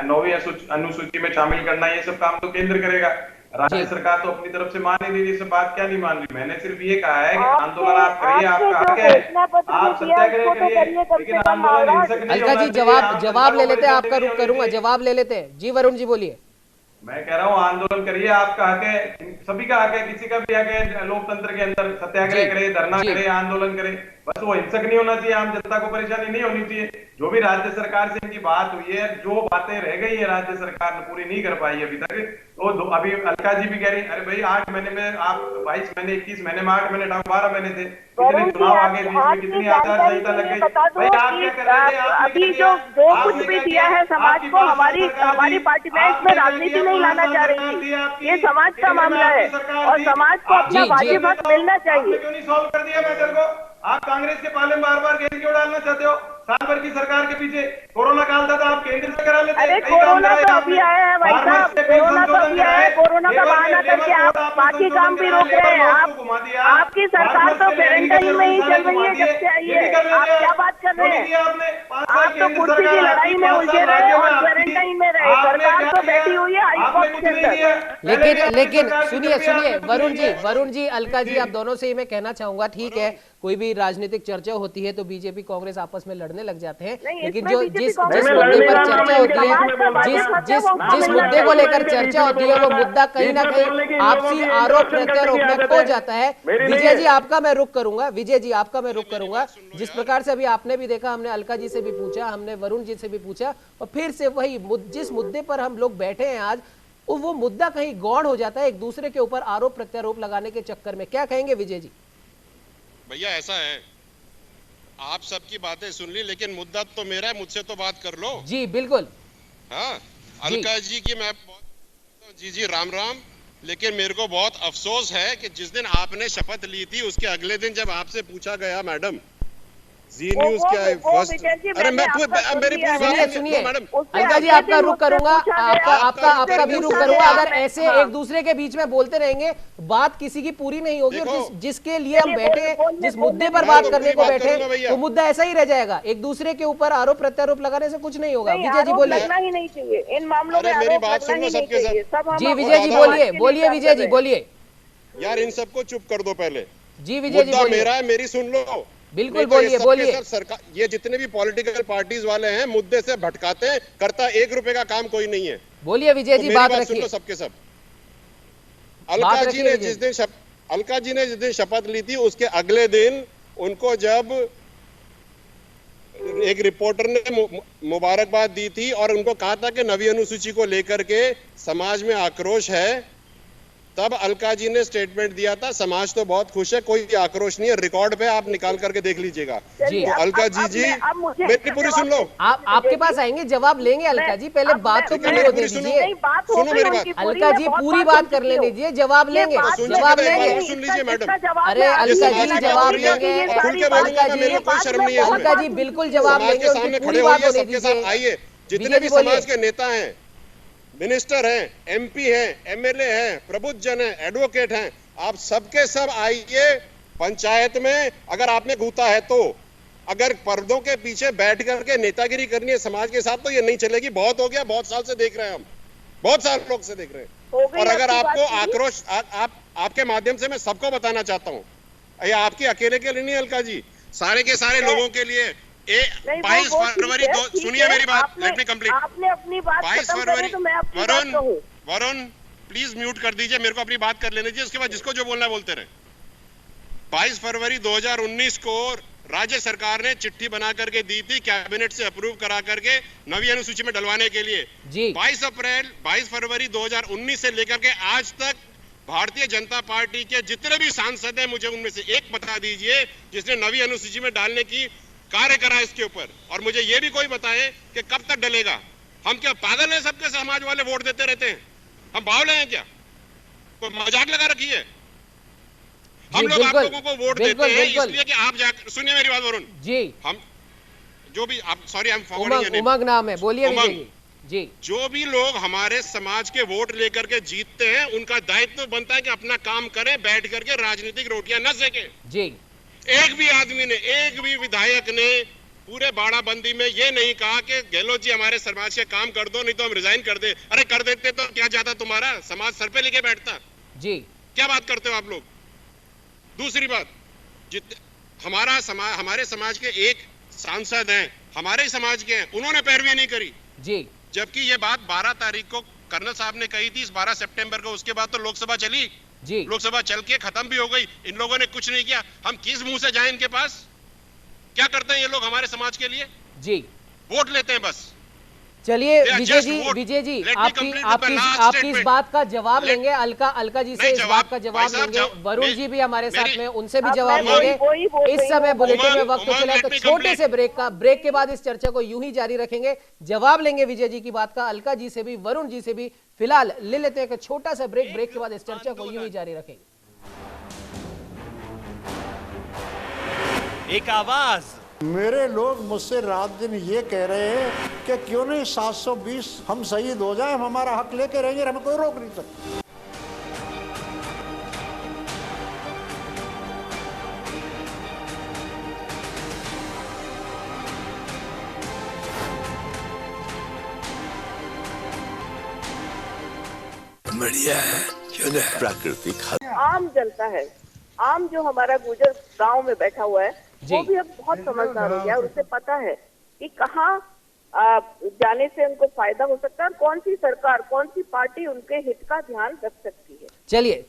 9वीं अनुसूची में शामिल करना, ये सब काम तो केंद्र करेगा, राज्य सरकार तो अपनी तरफ से मान ही रही है। सब बात क्या नहीं मान रही, मैंने सिर्फ ये कहा है कि आंदोलन आप करिए, आपका हक है, आप सत्याग्रह करिए, लेकिन आंदोलन हिंसक नहीं होगा। अलका जी जवाब ले लेते हैं, आपका रुख करूंगा, जवाब ले लेते हैं। जी वरुण जी बोलिए। मैं कह रहा हूँ आंदोलन करिए, आपका हक है, सभी का हक है, किसी का भी हक है लोकतंत्र के अंदर, सत्याग्रह करे, धरना करे, आंदोलन करे, बस वो हिंसक नहीं होना चाहिए, आम जनता को परेशानी नहीं होनी चाहिए। जो भी राज्य सरकार से इनकी बात हुई है, जो बातें रह गई है राज्य सरकार ने पूरी नहीं कर पाई अभी तक, तो अभी अलका जी भी कह रही, अरे भाई 8 महीने में आप 22 महीने 21 महीने में 8 महीने 12 महीने थे, कितने चुनाव आगे, बीच में कितनी आचार संहिता लग गई। भाई आप क्या कर रहे थे? अभी जो कुछ भी दिया है समाज को, हमारी पार्टी में इसमें राजनीति नहीं लाना चाह रही थी, ये समाज का मामला है और समाज को अपना वाजिब हक मिलना चाहिए। क्यों नहीं सॉल्व कर दिया मैटर को? आप कांग्रेस के पाले में बार बार घेर क्यों डालना चाहते हो? साल भर की सरकार के पीछे कोरोना काल था तो आप केंद्र से करा लेते। अरे कोरोना तो अभी आया है भाई साहब, कोरोना तो अभी आया है। कोरोना का बहाना करके आप बाकी काम भी रोक रहे हैं। आपकी सरकार तो क्वारंटाइन में ही चल रही है जब से आई है। आप क्या बात कर रहे हैं? आप तो कुर्सी की लड़ाई में उलझे रहे और क्वारंटाइन में रहे। सरकार तो बैठी हुई है हाईकोर्ट के अंदर। लेकिन सुनिए वरुण जी, अलका जी, आप दोनों से ही मैं कहना चाहूंगा, ठीक है कोई भी राजनीतिक चर्चा होती है तो बीजेपी कांग्रेस आपस में लड़ने लग जाते हैं, लेकिन जो जिस मुद्दे पर चर्चा होती है, जिस मुद्दे को लेकर चर्चा होती है वो मुद्दा कहीं ना कहीं आपसी आरोप प्रत्यारोप में खो जाता है। विजय जी आपका मैं रुख करूंगा, जिस प्रकार से अभी आपने भी देखा, हमने अलका जी से भी पूछा, हमने वरुण जी से भी पूछा, और फिर से वही जिस मुद्दे पर हम लोग बैठे हैं आज, वो मुद्दा कहीं गौण हो जाता है एक दूसरे के ऊपर आरोप प्रत्यारोप लगाने के चक्कर में। क्या कहेंगे विजय जी? भैया ऐसा है, आप सबकी बातें सुन ली, लेकिन मुद्दा तो मेरा है, मुझसे तो बात कर लो। जी बिल्कुल। हाँ, अलका जी की मैं जी राम राम, लेकिन मेरे को बहुत अफसोस है कि जिस दिन आपने शपथ ली थी उसके अगले दिन जब आपसे पूछा गया मैडम जी न्यूज क्या है फर्स्ट, अरे मैं मेरी सुनिए अलका जी आपका रुख करूंगा, आपका भी रुख करूंगा। अगर ऐसे एक दूसरे के बीच में बोलते रहेंगे बात किसी की पूरी नहीं होगी, और जिसके लिए हम बैठे, जिस मुद्दे पर बात करने को बैठे, वो मुद्दा ऐसा ही रह जाएगा। एक दूसरे के ऊपर आरोप प्रत्यारोप लगाने से कुछ नहीं होगा। विजय जी बोलिए। ही नहीं चाहिए इन मामलों में, मेरी बात सुन लो सबके सब। जी विजय जी बोलिए विजय जी बोलिए। यार इन सबको चुप कर दो पहले। जी विजय जी बोलिए। मेरा है, मेरी सुन लो। बिल्कुल बोलिए। सरकार, ये जितने भी पॉलिटिकल पार्टीज वाले हैं मुद्दे से भटकाते हैं, करता 1 रुपए का काम कोई नहीं है। बोलिए विजय जी, बात रखिए। सुन लो सबके सब। अलका जी ने जिस दिन शपथ ली थी उसके अगले दिन उनको जब एक रिपोर्टर ने मुबारकबाद दी थी और उनको कहा था कि नवी अनुसूची को लेकर के समाज में आक्रोश है, तब अलका जी ने स्टेटमेंट दिया था समाज तो बहुत खुश है, कोई आक्रोश नहीं है। रिकॉर्ड पे आप निकाल करके देख लीजिएगा। जी तो अलका जी मेरी पूरी सुन लो। आपके पास आएंगे, जवाब लेंगे अलका जी, पहले बात तो पूरी होने दीजिए। सुनो मेरी बात। अलका जी पूरी बात कर लेने दीजिए, जवाब लेंगे। सुन लीजिए मैडम। अरे अलका जी जवाब लेंगे। कोई शर्म नहीं है। अलका जी बिल्कुल जवाब लेंगे, सामने खड़े होइए, सबके साथ आइए। जितने भी समाज के नेता हैं, मिनिस्टर हैं, एमपी हैं, एमएलए हैं, प्रबुद्धजन हैं, एडवोकेट हैं, आप सबके सब आइए पंचायत में। अगर आपने गूता है तो, अगर पर्दों के पीछे बैठ करके नेतागिरी करनी है समाज के साथ तो ये नहीं चलेगी। बहुत हो गया, बहुत साल से देख रहे हैं हम, बहुत साल लोग से देख रहे हैं। और अगर आपको आक्रोश, आपके माध्यम से मैं सबको बताना चाहता हूँ, ये आपकी अकेले के लिए नहीं अलका जी, सारे के सारे लोगों के लिए। 22 फरवरी, सुनिए मेरी बात, लेट मी कंप्लीट। आपने अपनी बात 22 खत्म फरवरी, करी तो मैं अपनी बात कहूं। वरुण प्लीज म्यूट कर दीजिए, मेरे को अपनी बात कर लेने दीजिए, उसके बाद जिसको जो बोलना है बोलते रहे। 22 फरवरी 2019 को राज्य सरकार ने चिट्ठी बना करके दी थी, कैबिनेट से अप्रूव करा करके नवी अनुसूची में डलवाने के लिए। 22 फरवरी 2019 से लेकर के आज तक भारतीय जनता पार्टी के जितने भी सांसद हैं, मुझे उनमें से एक बता दीजिए जिसने नवी अनुसूची में डालने की कार्य करा इसके ऊपर। और मुझे ये भी कोई बताए कि कब तक डलेगा। हम क्या पागल हैं? सबके समाज वाले वोट देते रहते हैं, हम बावले हैं क्या? कोई मजाक लगा रखी है? हम लोग आप लोगों को वोट देते हैं इसलिए कि आप जाकर, सुनिए मेरी बात वरुण जी, हम जो भी आप, सॉरी आई एम फॉरवर्डिंग, उमंग नाम है, बोलिए जी। जो भी लोग हमारे समाज के वोट लेकर के जीतते हैं उनका दायित्व बनता है कि अपना काम करें, बैठ करके राजनीतिक रोटियां न सेकें जी। एक भी आदमी ने, एक भी विधायक ने पूरे बाड़ाबंदी में ये नहीं कहा कि गहलोत जी हमारे समाज के काम कर दो नहीं तो हम रिजाइन कर दे। अरे कर देते तो क्या जाता तुम्हारा, समाज सर पे लेके बैठता जी। क्या बात करते हो आप लोग? दूसरी बात, हमारे समाज के एक सांसद हैं, हमारे ही समाज के हैं, उन्होंने पैरवी नहीं करी जी। जबकि ये बात 12 तारीख को कर्नल साहब ने कही थी, 12 सितंबर को, उसके बाद तो लोकसभा चली जी, लोकसभा चल के खत्म भी हो गई, इन लोगों ने कुछ नहीं किया। हम किस मुंह से जाएं इनके पास? क्या करते हैं ये लोग हमारे समाज के लिए जी? वोट लेते हैं बस। चलिए विजय जी आपकी इस बात का जवाब लेंगे, अलका जी से इस बात का जवाब लेंगे, वरुण जी भी हमारे साथ में, उनसे भी जवाब लेंगे। इस समय बुलेटिन में वक्त चला है तो छोटे से ब्रेक के बाद इस चर्चा को यूं ही जारी रखेंगे। जवाब लेंगे विजय जी की बात का, अलका जी से भी, वरुण जी से भी। फिलहाल ले लेते हैं छोटा सा ब्रेक के बाद इस चर्चा को यूं ही जारी रखेंगे। एक आवाज, मेरे लोग मुझसे रात दिन ये कह रहे हैं कि क्यों नहीं 720 हम शहीद हो जाए, हम हमारा हक लेके रहेंगे, हमें कोई रोक नहीं सकता। बढ़िया है, क्यों ना? प्राकृतिक आम जनता है, आम जो हमारा गुजर गांव में बैठा हुआ है वो भी अब बहुत समझदार हो गया और उसे पता है कि कहाँ जाने से उनको फायदा हो सकता है और कौन सी सरकार, कौन सी पार्टी उनके हित का ध्यान रख सकती है।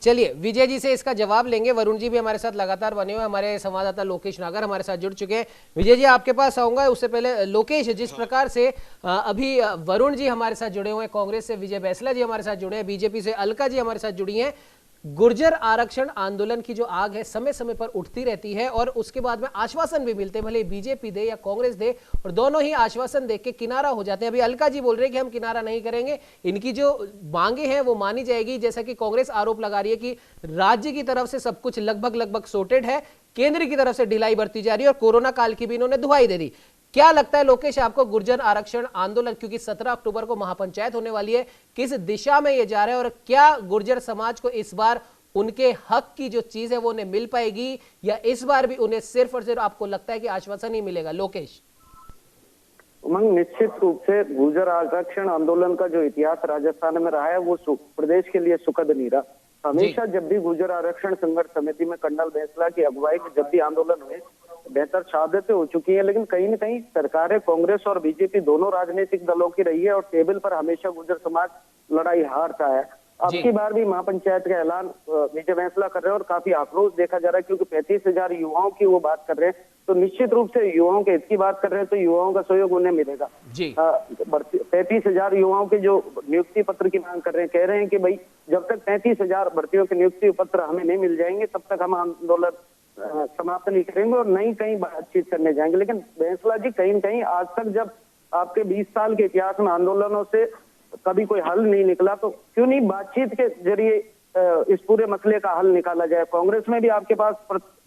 चलिए विजय जी से इसका जवाब लेंगे। वरुण जी भी हमारे साथ लगातार बने हुए, हमारे संवाददाता लोकेश नागर हमारे साथ जुड़ चुके हैं। विजय जी आपके पास आऊंगा, उससे पहले लोकेश, जिस प्रकार से अभी वरुण जी हमारे साथ जुड़े हुए हैं, कांग्रेस से विजय बैंसला जी हमारे साथ जुड़े हैं, बीजेपी से अलका जी हमारे साथ जुड़ी हैं। गुर्जर आरक्षण आंदोलन की जो आग है समय समय पर उठती रहती है और उसके बाद में आश्वासन भी मिलते हैं, भले बीजेपी दे या कांग्रेस दे, और दोनों ही आश्वासन देख के किनारा हो जाते हैं। अभी अलका जी बोल रहे हैं कि हम किनारा नहीं करेंगे, इनकी जो मांगे हैं वो मानी जाएगी। जैसा कि कांग्रेस आरोप लगा रही है कि राज्य की तरफ से सब कुछ लगभग सॉर्टेड है, केंद्र की तरफ से ढिलाई बरती जा रही है और कोरोना काल की भी इन्होंने दुहाई दे दी। क्या लगता है लोकेश आपको गुर्जर आरक्षण आंदोलन, क्योंकि 17 अक्टूबर को महापंचायत होने वाली है, किस दिशा में ये जा रहा है और क्या गुर्जर समाज को इस बार उनके हक की जो चीज है वो उन्हें मिल पाएगी या इस बार भी उन्हें सिर्फ और सिर्फ आपको लगता है कि आश्वासन ही मिलेगा? लोकेश। उमंग, निश्चित रूप से गुर्जर आरक्षण आंदोलन का जो इतिहास राजस्थान में रहा है वो प्रदेश के लिए सुखद नहीं रहा। हमेशा जब भी गुर्जर आरक्षण संघर्ष समिति में कर्नल बैंसला की अगुवाई में जब भी आंदोलन हुए, बेहतर शहादतें हो चुकी है, लेकिन कहीं न कहीं सरकारें कांग्रेस और बीजेपी दोनों राजनीतिक दलों की रही है और टेबल पर हमेशा गुर्जर समाज लड़ाई हारता है। अब की बार भी महापंचायत का ऐलान विजय बैंसला कर रहे हैं और काफी आक्रोश देखा जा रहा है, क्योंकि 35,000 युवाओं की वो बात कर रहे हैं, तो निश्चित रूप से युवाओं के हित की बात कर रहे हैं तो युवाओं का सहयोग उन्हें मिलेगा। 35,000 युवाओं के जो नियुक्ति पत्र की मांग कर रहे हैं, कह रहे हैं कि भाई जब तक 35,000 भर्तियों के नियुक्ति पत्र हमें नहीं मिल जाएंगे तब तक हम आंदोलन समाप्त नहीं करेंगे और नहीं कहीं बातचीत करने जाएंगे। लेकिन बैंसला जी, कहीं न कहीं आज तक जब आपके 20 साल के इतिहास में आंदोलनों से कभी कोई हल नहीं निकला, तो क्यों नहीं बातचीत के जरिए इस पूरे मसले का हल निकाला जाए? कांग्रेस में भी आपके पास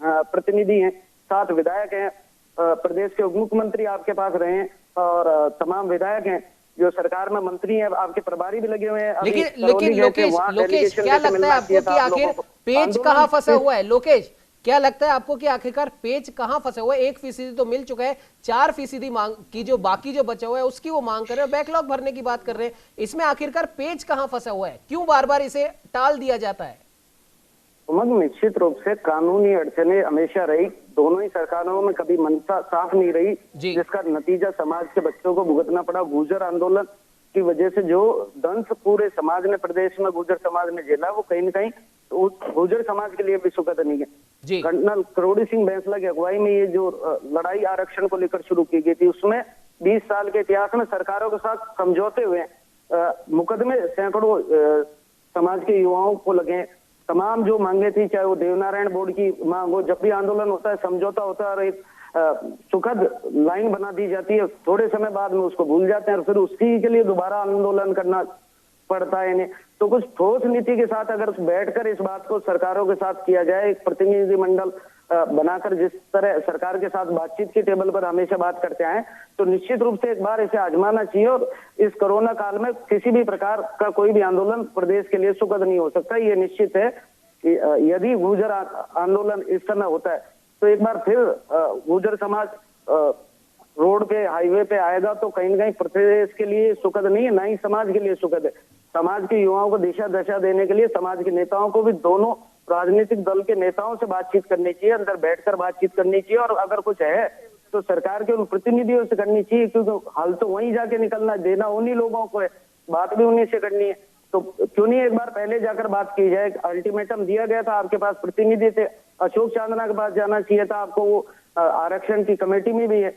प्रतिनिधि हैं, 7 विधायक हैं, प्रदेश के उप मुख्यमंत्री आपके पास रहे हैं और तमाम विधायक हैं जो सरकार में मंत्री हैं, आपके प्रभारी भी लगे हुए हैं। लेकिन लोकेश क्या लगता है आपको कि आखिर पेच कहाँ फंसा हुआ है? लोकेश, क्या लगता है आपको कि आखिरकार पेच कहां फंसा हुआ है? 1% तो मिल चुका है, 4% मांग की जो बाकी जो बचा हुआ है उसकी वो मांग कर रहे हैं, बैकलॉग भरने की बात कर रहे हैं। इसमें आखिरकार पेच कहां फंसा हुआ है? क्यों बार बार इसे टाल दिया जाता है? निश्चित रूप से कानूनी अड़चने हमेशा रही, दोनों ही सरकारों में कभी मनसा साफ नहीं रही, जिसका नतीजा समाज के बच्चों को भुगतना पड़ा। गुर्जर आंदोलन की वजह से जो दंश पूरे समाज ने, प्रदेश में गुर्जर समाज ने झेला, वो कहीं न कहीं उस गुर्जर समाज के लिए भी सुखद नहीं है। कर्नल करोड़ी सिंह बैंसला की अगुवाई में ये जो लड़ाई आरक्षण को लेकर शुरू की गई थी, उसमें 20 साल के इतिहास में सरकारों के साथ समझौते हुए, मुकदमे सैकड़ों समाज के युवाओं को लगे, तमाम जो मांगे थी, चाहे वो देवनारायण बोर्ड की मांग हो, जब भी आंदोलन होता है समझौता होता है और एक सुखद लाइन बना दी जाती है, थोड़े समय बाद में उसको भूल जाते हैं और फिर उसी के लिए दोबारा आंदोलन करना पड़ता है इन्हें। तो कुछ ठोस नीति के साथ अगर बैठकर इस बात को सरकारों के साथ किया जाए, एक प्रतिनिधिमंडल बनाकर जिस तरह सरकार के साथ बातचीत के टेबल पर हमेशा बात करते आए, तो निश्चित रूप से एक बार इसे आजमाना चाहिए और इस कोरोना काल में किसी भी प्रकार का कोई भी आंदोलन प्रदेश के लिए सुखद नहीं हो सकता। ये निश्चित है कि यदि गुर्जर आंदोलन इस समय होता है तो एक बार फिर गुर्जर समाज रोड पे, हाईवे पे आएगा, तो कहीं न कहीं प्रदेश के लिए सुखद नहीं है, ना ही समाज के लिए सुखद है। समाज के युवाओं को दिशा दशा देने के लिए समाज के नेताओं को भी दोनों राजनीतिक दल के नेताओं से बातचीत करनी चाहिए, अंदर बैठकर बातचीत करनी चाहिए और अगर कुछ है तो सरकार के उन प्रतिनिधियों से करनी चाहिए, क्योंकि हल तो वहीं जाके निकलना, देना उन्हीं लोगों को है, बात भी उन्हीं से करनी है। तो क्यों नहीं एक बार पहले जाकर बात की जाए? अल्टीमेटम दिया गया था, आपके पास प्रतिनिधि थे, अशोक चांदना के पास जाना चाहिए था आपको, वो आरक्षण की कमेटी में भी है।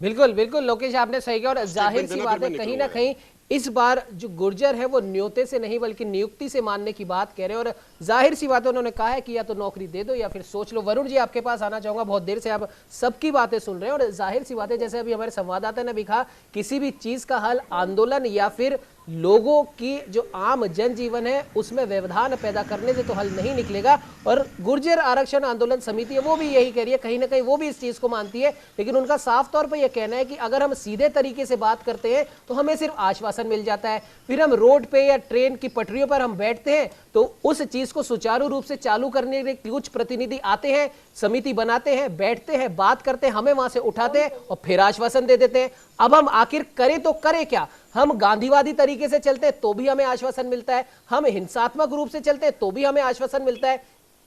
बिल्कुल बिल्कुल लोकेश, आपने सही किया और जाहिर सी बात है कहीं ना कहीं इस बार जो गुर्जर है वो न्योते से नहीं बल्कि नियुक्ति से मानने की बात कह रहे हैं और जाहिर सी बात है उन्होंने कहा है कि या तो नौकरी दे दो या फिर सोच लो। वरुण जी आपके पास आना चाहूंगा, बहुत देर से आप सबकी बातें सुन रहे हैं और जाहिर सी बात है जैसे अभी हमारे संवाददाता ने भी कहा, किसी भी चीज का हल आंदोलन या फिर लोगों की जो आम जनजीवन है उसमें व्यवधान पैदा करने से तो हल नहीं निकलेगा। और गुर्जर आरक्षण आंदोलन समिति है वो भी यही कह रही है, कहीं ना कहीं वो भी इस चीज को मानती है, लेकिन उनका साफ तौर पर यह कहना है कि अगर हम सीधे तरीके से बात करते हैं तो हमें सिर्फ आश्वासन मिल जाता है, फिर हम रोड पे या ट्रेन की पटरियों पर हम बैठते हैं तो उस चीज को सुचारू रूप से चालू करने के लिए कुछ प्रतिनिधि आते हैं, समिति बनाते हैं, बैठते हैं, बात करते हैं, हमें वहां से उठाते हैं और फिर आश्वासन दे देते हैं। अब हम आखिर करें तो करें क्या? हम गांधीवादी तरीके से चलते हैं तो भी हमें आश्वासन मिलता है, हम हिंसात्मक रूप से चलते हैं तो भी हमें आश्वासन मिलता है,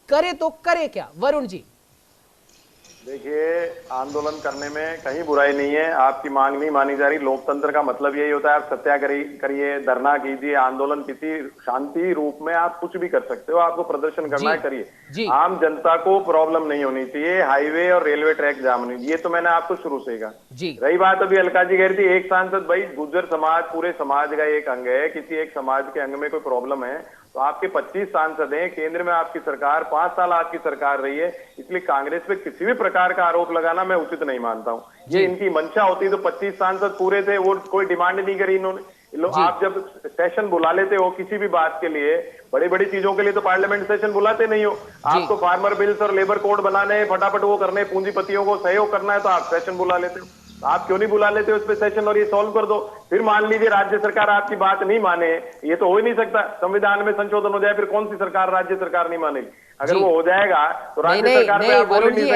करें तो करें क्या? वरुण जी देखिए, आंदोलन करने में कहीं बुराई नहीं है। आपकी मांग नहीं मानी जा रही, लोकतंत्र का मतलब यही होता है आप सत्याग्रह करिए, धरना कीजिए, आंदोलन किसी शांति रूप में आप कुछ भी कर सकते हो, आपको प्रदर्शन करना है करिए। आम जनता को प्रॉब्लम नहीं होनी चाहिए, हाईवे और रेलवे ट्रैक जाम नहीं, ये तो मैंने आपको शुरू से कहा। रही बात अभी अलका जी कह रही थी एक सांसद, भाई गुर्जर समाज पूरे समाज का एक अंग है, किसी एक समाज के अंग में कोई प्रॉब्लम है तो आपके 25 सांसद हैं, केंद्र में आपकी सरकार 5 साल आपकी सरकार रही है, इसलिए कांग्रेस पे किसी भी प्रकार का आरोप लगाना मैं उचित नहीं मानता हूं। ये इनकी मंशा होती तो 25 सांसद पूरे थे, वो कोई डिमांड नहीं करी इन्होंने। आप जब सेशन बुला लेते हो किसी भी बात के लिए, बड़ी बड़ी चीजों के लिए तो पार्लियामेंट सेशन बुलाते नहीं हो। आपको फार्मर बिल्स और लेबर कोड बनाने, फटाफट वो करने, पूंजीपतियों को सहयोग करना है तो आप सेशन बुला लेते हो। आप क्यों नहीं बुला लेते उस पे सेशन और ये सॉल्व कर दो? फिर मान लीजिए राज्य सरकार आपकी बात नहीं माने, ये तो हो ही नहीं सकता, संविधान में संशोधन हो जाए फिर कौन सी सरकार राज्य सरकार नहीं मानेगी? अगर वो हो जाएगा तो राज्य सरकार नहीं, वरुण जी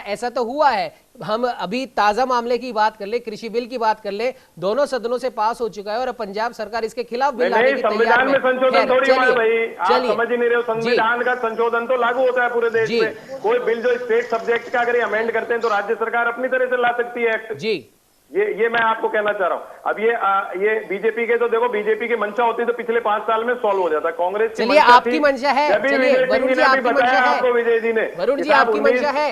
ऐसा तो हुआ है। हम अभी ताजा मामले की बात कर ले, कृषि बिल की बात कर ले, दोनों सदनों से पास हो चुका है और पंजाब सरकार इसके खिलाफ बिल लाने की तैयार है। संविधान में संशोधन थोड़ी हुआ भाई, आप समझ ही नहीं रहे हो। संविधान का संशोधन तो लागू होता है पूरे देश में। कोई बिल जो स्टेट सब्जेक्ट का अगर अमेंड करते हैं तो राज्य सरकार अपनी तरह से ला सकती है एक्ट। जी ये मैं आपको कहना चाह रहा हूं। अब ये बीजेपी के तो देखो, बीजेपी की मंशा होती तो पिछले 5 साल में सॉल्व हो जाता। कांग्रेस की चलिए आपकी मंशा है, वरुण जी आपकी मंशा है, आपको विजय जी ने, वरुण जी आपकी मंशा है,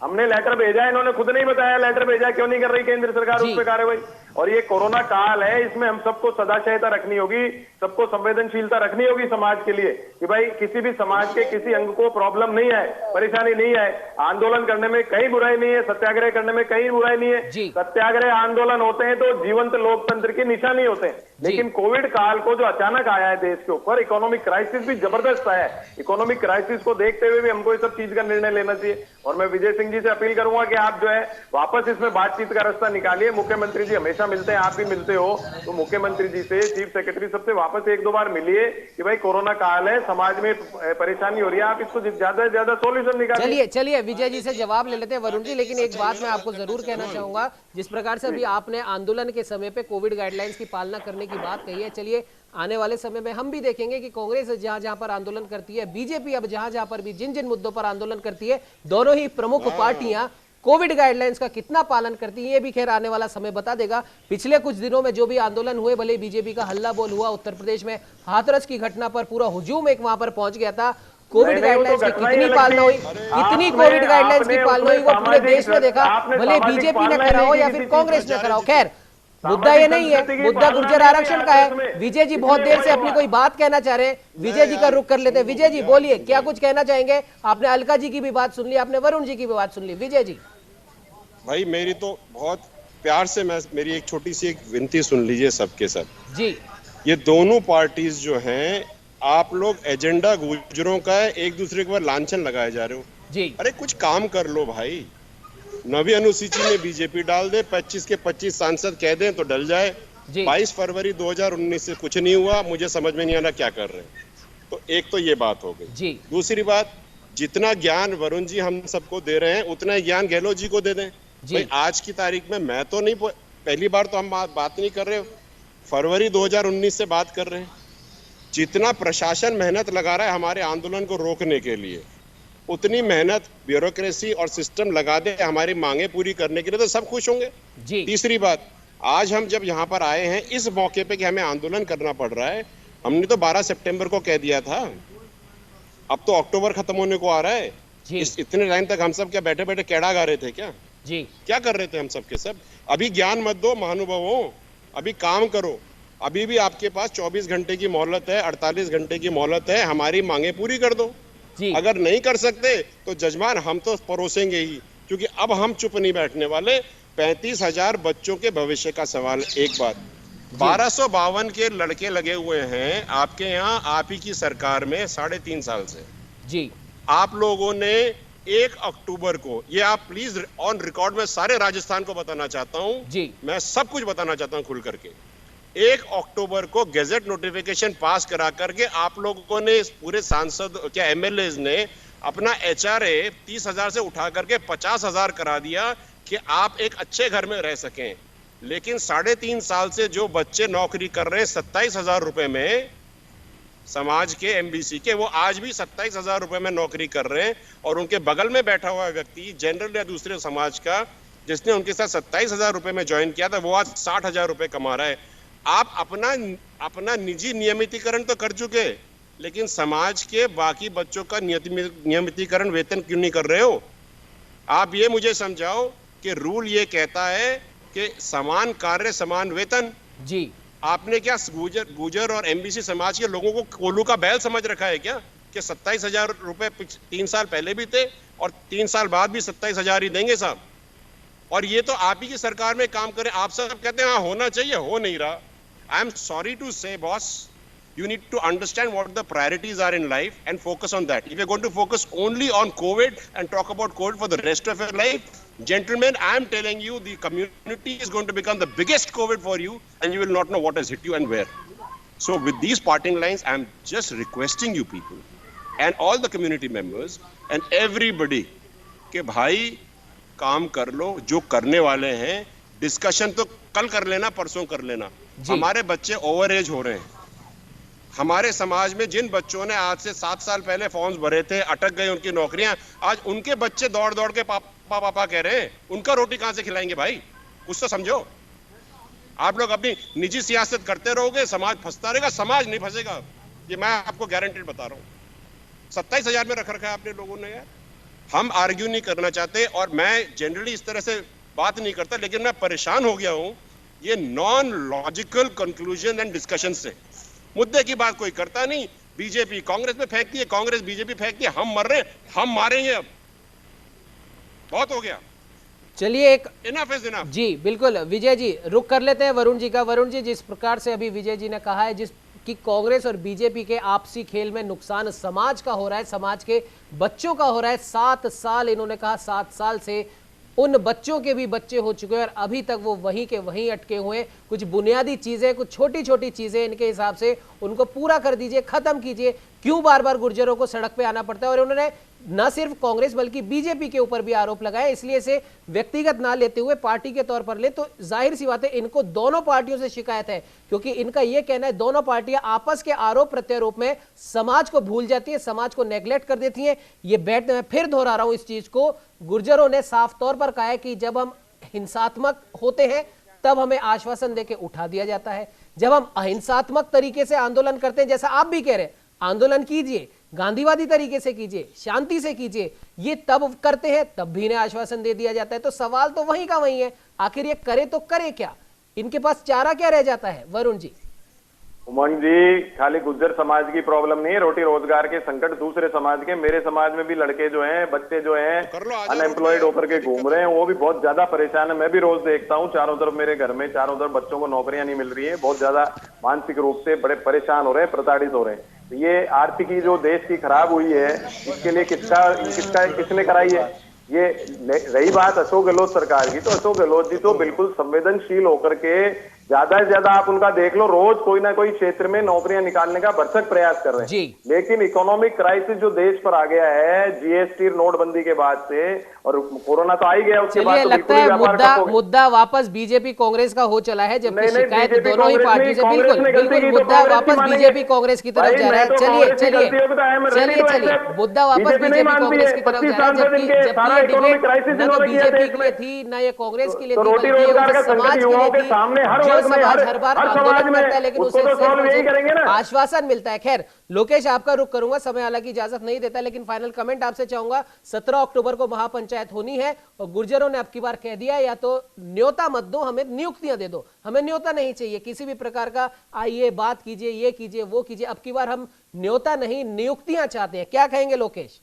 हमने लेटर भेजा, इन्होंने खुद नहीं बताया लेटर भेजा, क्यों नहीं कर रही केंद्र सरकार उस पर कार्रवाई? और ये कोरोना काल है, इसमें हम सबको सदाशयता रखनी होगी, सबको संवेदनशीलता रखनी होगी समाज के लिए कि भाई किसी भी समाज के किसी अंग को प्रॉब्लम नहीं है, परेशानी नहीं है। आंदोलन करने में कहीं बुराई नहीं है, सत्याग्रह करने में कहीं बुराई नहीं है। सत्याग्रह आंदोलन होते हैं तो जीवंत लोकतंत्र की निशानी होते हैं। लेकिन कोविड काल को जो अचानक आया है देश के ऊपर, इकोनॉमिक क्राइसिस भी जबरदस्त आया है। इकोनॉमिक क्राइसिस को देखते हुए भी हमको इस सब चीज का निर्णय लेना चाहिए। और मैं विजय सिंह जी से अपील करूंगा कि आप जो है वापस इसमें बातचीत का रास्ता निकालिए। मुख्यमंत्री जी हमेशा मिलते हैं, आप भी मिलते हो, तो मुख्यमंत्री जी से, चीफ सेक्रेटरी सबसे वापस 1-2 बार मिलिए कि भाई कोरोना काल है, समाज में परेशानी हो रही है, आप इसको ज्यादा से ज्यादा सोल्यूशन निकालिए। चलिए विजय जी से जवाब ले लेते हैं वरुण जी, लेकिन एक बात मैं आपको जरूर कहना चाहूंगा, जिस प्रकार से अभी आपने आंदोलन के समय पे कोविड गाइडलाइंस की पालना करने की बात कही है, चलिए आने वाले समय में हम भी देखेंगे कि कांग्रेस जहां जहां पर आंदोलन करती है, बीजेपी अब जहां जहां पर भी जिन जिन मुद्दों पर आंदोलन करती है, दोनों ही प्रमुख पार्टियां कोविड गाइडलाइंस का कितना पालन करती है ये भी खैर आने वाला समय बता देगा। पिछले कुछ दिनों में जो भी आंदोलन हुए, भले बीजेपी का हल्ला बोल हुआ, उत्तर प्रदेश में हाथरस की घटना पर पूरा हुजूम एक वहां पर पहुंच गया था, कोविड गाइडलाइंस की कितनी पालना हुई, कितनी कोविड गाइडलाइंस की पालना हुई वो पूरे देश में देखा, भले बीजेपी ने कराओ या फिर कांग्रेस ने कराओ। खैर मुद्दा ये नहीं है, मुद्दा गुर्जर आरक्षण का है। विजय जी बहुत देर से अपनी कोई बात कहना चाह रहे हैं, विजय जी का रुख कर लेते हैं। विजय जी बोलिए, क्या कुछ कहना चाहेंगे? आपने अलका जी की भी बात सुन ली, आपने वरुण जी की भी बात सुन ली, विजय जी। भाई मेरी तो बहुत प्यार से मेरी एक छोटी सी एक विनती सुन लीजिए सबके सब जी। ये दोनों पार्टीज जो हैं, आप लोग एजेंडा गुर्जरों का है, एक दूसरे के ऊपर लांछन लगाए जा रहे हो जी। अरे कुछ काम कर लो भाई। 9वीं अनुसूची में बीजेपी डाल दे, 25 के 25 सांसद कह दें तो डल जाए। 22 फरवरी 2019 से कुछ नहीं हुआ, मुझे समझ में नहीं आ रहा क्या कर रहे हैं। तो एक तो ये बात हो गई। दूसरी बात, जितना ज्ञान वरुण जी हम सबको दे रहे हैं उतना ही ज्ञान गहलोत जी को दे दें। भाई आज की तारीख में मैं तो नहीं, पहली बार तो हम बात नहीं कर रहे, फरवरी 2019 से बात कर रहे हैं। जितना प्रशासन मेहनत लगा रहा है हमारे आंदोलन को रोकने के लिए, उतनी मेहनत ब्यूरोक्रेसी और सिस्टम लगा दे हमारी मांगे पूरी करने के लिए, तो सब खुश होंगे। तीसरी बात, आज हम जब यहाँ पर आए हैं इस मौके पे कि हमें आंदोलन करना पड़ रहा है, हमने तो 12 सितंबर को कह दिया था, अब तो अक्टूबर खत्म होने को आ रहा है। इतने टाइम तक हम सब क्या बैठे बैठे कैड़ा गा रहे थे क्या? क्या कर रहे थे हम सब के सब? अभी ज्ञान मत दो महानुभावों, अभी काम करो। अभी भी आपके पास 24 घंटे की मोहलत है, 48 घंटे की मोहलत है, हमारी मांगे पूरी कर दो। अगर नहीं कर सकते तो जजमान हम तो परोसेंगे ही, क्योंकि अब हम चुप नहीं बैठने वाले। 35,000 बच्चों के भविष्य का सवाल। एक बात, 1252 के लड़के लगे हुए हैं आपके यहाँ, आप ही की सरकार में 3.5 साल से जी। आप लोगों ने 1 अक्टूबर को, ये आप प्लीज ऑन रिकॉर्ड में सारे राजस्थान को बताना चाहता हूं जी, मैं सब कुछ बताना चाहता हूं खुल करके, 1 अक्टूबर को गैजेट नोटिफिकेशन पास करा करके आप लोगों ने, पूरे सांसद क्या एमएलए ने अपना HRA 30,000 से उठा करके 50,000 करा दिया कि आप एक अच्छे घर में रह सकें। लेकिन 3.5 साल से जो बच्चे नौकरी कर रहे हैं 27,000 रुपए में, समाज के MBC के, वो आज भी 27,000 रुपए में नौकरी कर रहे हैं, और उनके बगल में बैठा हुआ व्यक्ति जनरल या दूसरे समाज का जिसने उनके साथ 27,000 रुपए में ज्वाइन किया था, वो आज 60,000 रुपए कमा रहा है। आप अपना निजी नियमितीकरण तो कर चुके, लेकिन समाज के बाकी बच्चों का नियमितीकरण वेतन क्यों नहीं कर रहे हो? आप ये मुझे समझाओ कि रूल ये कहता है कि समान कार्य समान वेतन जी। आपने क्या गुजर और MBC समाज के लोगों को कोल्लू का बैल समझ रखा है क्या कि 27,000 रुपए 3 साल पहले भी थे और 3 साल बाद भी 27,000 ही देंगे साहब? और ये तो आप ही की सरकार में काम करें, आप सब कहते हैं हाँ होना चाहिए, हो नहीं रहा। आई एम सॉरी टू से boss, you need to understand what the priorities are in life and focus on that. If you're going to focus only on COVID and talk about COVID for the rest of your life, gentlemen, I am telling you, the community is going to become the biggest COVID for you, and you will not know what has hit you and where. So with these parting lines, I am just requesting you people and all the community members and everybody कि भाई काम कर लो, जो करने वाले हैं, डिस्कशन तो कल कर लेना, परसों कर लेना। हमारे बच्चे ओवर एज हो रहे हैं। हमारे समाज में जिन बच्चों ने आज से 7 साल पहले फॉर्म्स भरे थे, अटक गए उनकी नौकरियां, आज उनके बच्चे दौड़ दौड़ के पापा पापा कह रहे हैं, उनका रोटी कहां से खिलाएंगे भाई? कुछ तो समझो। आप लोग अपनी निजी सियासत करते रहोगे, समाज फंसता रहेगा। समाज नहीं फंसेगा, ये मैं आपको गारंटेड बता रहा हूं। 27,000 में रख रखा है आपने लोगों ने यार। हम आर्ग्यू नहीं करना चाहते, और मैं जनरली इस तरह से बात नहीं करता, लेकिन मैं परेशान हो गया हूं ये non logical conclusion and discussion से। मुद्दे की बात कोई करता नहीं, बीजेपी कांग्रेस में फेंकती है, कांग्रेस बीजेपी फेंकती है, हम मर रहे हैं, हम मारेंगे, अब बहुत हो गया। चलिए एक इनफ इज इनफ। जी बिल्कुल विजय जी, रुक कर लेते हैं वरुण जी का। वरुण जी, जिस प्रकार से अभी विजय जी ने कहा है जिस कि कांग्रेस और बीजेपी के आपसी खेल में नुकसान समाज का हो रहा है, समाज के बच्चों का हो रहा है। 7 साल इन्होंने कहा, 7 साल से उन बच्चों के भी बच्चे हो चुके हैं और अभी तक वो वहीं के वहीं अटके हुए हैं। कुछ बुनियादी चीजें, कुछ छोटी छोटी चीजें इनके हिसाब से उनको पूरा कर दीजिए, खत्म कीजिए। क्यों बार बार गुर्जरों को सड़क पे आना पड़ता है? और उन्होंने न सिर्फ कांग्रेस बल्कि बीजेपी के ऊपर भी आरोप लगाए। इसलिए इसे व्यक्तिगत ना लेते हुए पार्टी के तौर पर ले, तो जाहिर सी बात है इनको दोनों पार्टियों से शिकायत है, क्योंकि इनका यह कहना है दोनों पार्टियां आपस के आरोप प्रत्यारोप में समाज को भूल जाती है, समाज को नेग्लेक्ट कर देती है। ये बैठ, मैं फिर दोहरा रहा हूं इस चीज को, गुर्जरों ने साफ तौर पर कहा है कि जब हम हिंसात्मक होते हैं तब हमें आश्वासन देके उठा दिया जाता है, जब हम अहिंसात्मक तरीके से आंदोलन करते हैं, जैसा आप भी कह रहे हैं, आंदोलन कीजिए, गांधीवादी तरीके से कीजिए, शांति से कीजिए, ये तब करते हैं तब भी इन्हें आश्वासन दे दिया जाता है। तो सवाल तो वहीं का वहीं है, आखिर ये करे तो करे क्या? इनके पास चारा क्या रह जाता है? वरुण जी। उमंग जी, खाली गुज्जर समाज की प्रॉब्लम नहीं है, रोटी रोजगार के संकट दूसरे समाज के, मेरे समाज में भी लड़के जो हैं, बच्चे जो हैं अनएम्प्लॉयड होकर के घूम रहे हैं, वो भी बहुत ज्यादा परेशान है। मैं भी रोज देखता हूँ, चारों तरफ मेरे घर में चारों तरफ बच्चों को नौकरियां नहीं मिल रही है, बहुत ज्यादा मानसिक रूप से बड़े परेशान हो रहे हैं, प्रताड़ित हो रहे हैं। ये आर्थिकी जो देश की खराब हुई है, इसके लिए किसने कराई है? ये रही बात अशोक गहलोत सरकार की, तो अशोक गहलोत जी तो बिल्कुल संवेदनशील होकर के ज्यादा से ज्यादा आप उनका देख लो, रोज कोई ना कोई क्षेत्र में नौकरियां निकालने का भरसक प्रयास कर रहे हैं। लेकिन इकोनॉमिक क्राइसिस जो देश पर आ गया है जीएसटी नोटबंदी के बाद से, और कोरोना तो आ ही गया, उसके बाद तो लगता है मुद्दा वापस बीजेपी कांग्रेस का हो चला है, जबकि शिकायत दोनों ही पार्टियों से बिल्कुल मुद्दा वापस बीजेपी कांग्रेस की तरफ जा रहा है। चलिए मुद्दा वापस बीजेपी कांग्रेस की तरफ जा रहा है, जबकि डिबेट न तो बीजेपी के लिए थी न ये कांग्रेस के लिए थी, समाज के लिए समाज हर बार आंदोलन करता है, लेकिन उसे आश्वासन मिलता है। खैर लोकेश, आपका रुख करूंगा, समय हालांकि इजाजत नहीं देता, लेकिन फाइनल कमेंट आपसे चाहूंगा। 17 अक्टूबर को महापंचायत होनी है और गुर्जरों ने अब की बार कह दिया, या तो न्योता मत दो, हमें नियुक्तियां दे दो, हमें न्योता नहीं चाहिए किसी भी प्रकार का, आइए बात कीजिए, ये कीजिए वो कीजिए, अब की बार हम न्योता नहीं नियुक्तियां चाहते हैं। क्या कहेंगे लोकेश?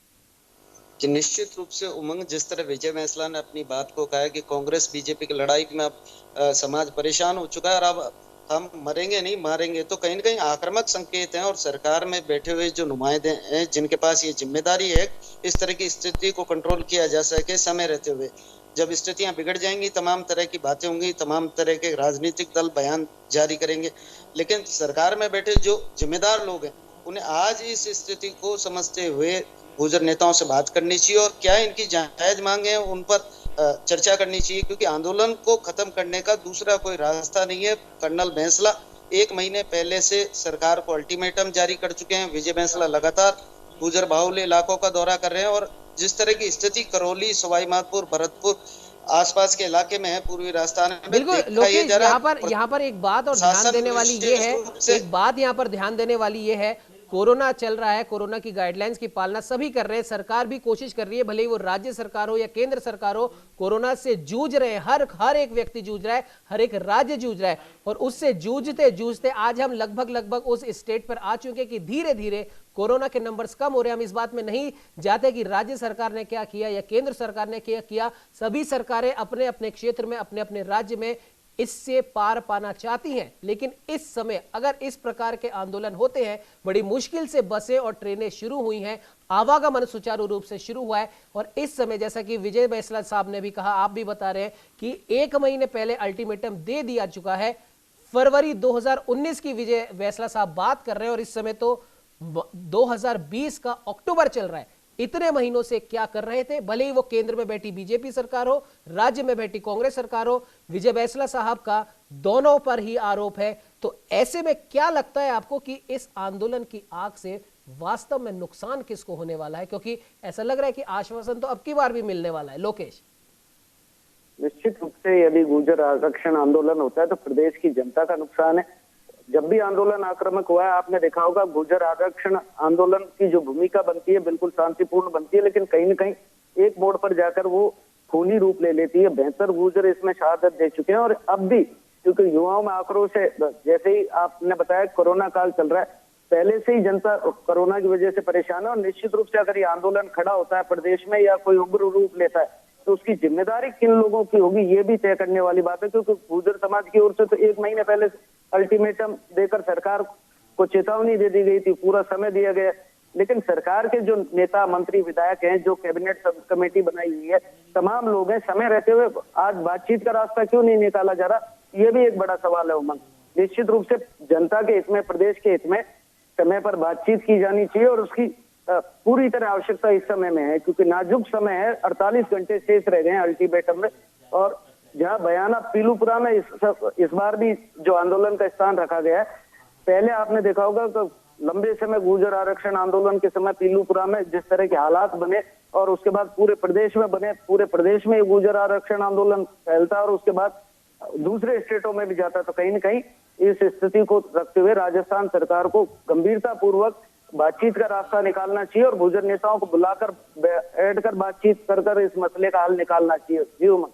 कि निश्चित रूप से उमंग, जिस तरह विजय मेसला ने अपनी बात को कहा कि कांग्रेस बीजेपी की लड़ाई में अब समाज परेशान हो चुका है और अब हम मरेंगे नहीं मारेंगे, तो कहीं ना कहीं आक्रामक संकेत हैं। और सरकार में बैठे हुए जो नुमाइंदे हैं जिनके पास ये जिम्मेदारी है इस तरह की स्थिति को कंट्रोल किया जा सके समय रहते हुए, जब स्थितियां बिगड़ जाएंगी तमाम तरह की बातें होंगी, तमाम तरह के राजनीतिक दल बयान जारी करेंगे, लेकिन सरकार में बैठे जो जिम्मेदार लोग हैं उन्हें आज इस स्थिति को समझते हुए गुर्जर नेताओं से बात करनी चाहिए और क्या इनकी जायज मांगे हैं उन पर चर्चा करनी चाहिए, क्योंकि आंदोलन को खत्म करने का दूसरा कोई रास्ता नहीं है। कर्नल बैंसला 1 महीने पहले से सरकार को अल्टीमेटम जारी कर चुके हैं। विजय बैंसला लगातार गुर्जर बाहुल्य इलाकों का दौरा कर रहे हैं और जिस तरह की स्थिति करौली, सवाई माधोपुर, भरतपुर आसपास के इलाके में है, पूर्वी राजस्थान में बिल्कुल लोकेश, यहाँ पर एक बात और ध्यान देने वाली ये है, एक बात यहाँ पर ध्यान देने वाली ये है, कोरोना चल रहा है, कोरोना की गाइडलाइंस की पालना सभी कर रहे हैं, सरकार भी कोशिश कर रही है, भले ही वो राज्य सरकार हो या केंद्र सरकार हो, कोरोना से जूझ रहे हैं, हर एक व्यक्ति जूझ रहा है, हर एक राज्य जूझ रहा है और उससे जूझते जूझते आज हम लगभग उस स्टेट पर आ चुके कि धीरे धीरे कोरोना के नंबर्स कम हो रहे हैं। हम इस बात में नहीं जाते कि राज्य सरकार ने क्या किया या केंद्र सरकार ने क्या किया, सभी सरकारें अपने अपने क्षेत्र में, अपने अपने राज्य में इससे पार पाना चाहती हैं, लेकिन इस समय अगर इस प्रकार के आंदोलन होते हैं, बड़ी मुश्किल से बसें और ट्रेनें शुरू हुई हैं, आवागमन सुचारू रूप से शुरू हुआ है और इस समय जैसा कि विजय बैंसला साहब ने भी कहा, आप भी बता रहे हैं कि 1 महीने पहले अल्टीमेटम दे दिया चुका है। फरवरी 2019 की विजय बैंसला साहब बात कर रहे हैं और इस समय तो 2020 का अक्टूबर चल रहा है। इतने महीनों से क्या कर रहे थे? भले ही वो केंद्र में बैठी बीजेपी सरकार हो, राज्य में बैठी कांग्रेस सरकार हो, विजय बैंसला साहब का दोनों पर ही आरोप है। तो ऐसे में क्या लगता है आपको कि इस आंदोलन की आग से वास्तव में नुकसान किसको होने वाला है? क्योंकि ऐसा लग रहा है कि आश्वासन तो अब की बार भी मिलने वाला है। लोकेश, निश्चित रूप से यदि गुर्जर आरक्षण आंदोलन होता है तो प्रदेश की जनता का नुकसान है। जब भी आंदोलन आक्रामक हुआ है, आपने देखा होगा गुर्जर आरक्षण आंदोलन की जो भूमिका बनती है बिल्कुल शांतिपूर्ण बनती है, लेकिन कहीं न कहीं एक मोड़ पर जाकर वो खूनी रूप ले लेती है। बेहतर गुर्जर इसमें शहादत दे चुके हैं और अब भी क्योंकि युवाओं में आक्रोश है, जैसे ही आपने बताया कोरोना काल चल रहा है, पहले से ही जनता कोरोना की वजह से परेशान है और निश्चित रूप से अगर ये आंदोलन खड़ा होता है प्रदेश में या कोई उग्र रूप लेता है तो उसकी जिम्मेदारी किन लोगों की होगी ये भी तय करने वाली बात है। क्योंकि गुर्जर समाज की ओर से तो 1 महीने पहले अल्टीमेटम देकर सरकार को चेतावनी दे दी गई थी, पूरा समय दिया गया, लेकिन सरकार के जो नेता, मंत्री, विधायक हैं, जो कैबिनेट सब कमेटी बनाई हुई है, तमाम लोग हैं, समय रहते हुए आज बातचीत का रास्ता क्यों नहीं निकाला जा रहा, ये भी एक बड़ा सवाल है। उमंग, निश्चित रूप से जनता के हित में, प्रदेश के हित में समय पर बातचीत की जानी चाहिए और उसकी पूरी तरह आवश्यकता इस समय में है, क्योंकि नाजुक समय है। 48 घंटे शेष रह गए हैं अल्टीमेटम में और जहां बयाना पीलूपुरा में इस बार भी जो आंदोलन का स्थान रखा गया है, पहले आपने देखा होगा तो लंबे समय गुर्जर आरक्षण आंदोलन के समय पीलूपुरा में जिस तरह के हालात बने और उसके बाद पूरे प्रदेश में बने, पूरे प्रदेश में गुर्जर आरक्षण आंदोलन फैलता और उसके बाद दूसरे स्टेटों में भी जाता, तो कहीं न कहीं इस स्थिति को रखते हुए राजस्थान सरकार को गंभीरता पूर्वक बातचीत का रास्ता निकालना चाहिए और गुर्जर नेताओं को बुलाकर बैठकर बातचीत कर इस मसले का हल निकालना चाहिए। जी उमंग,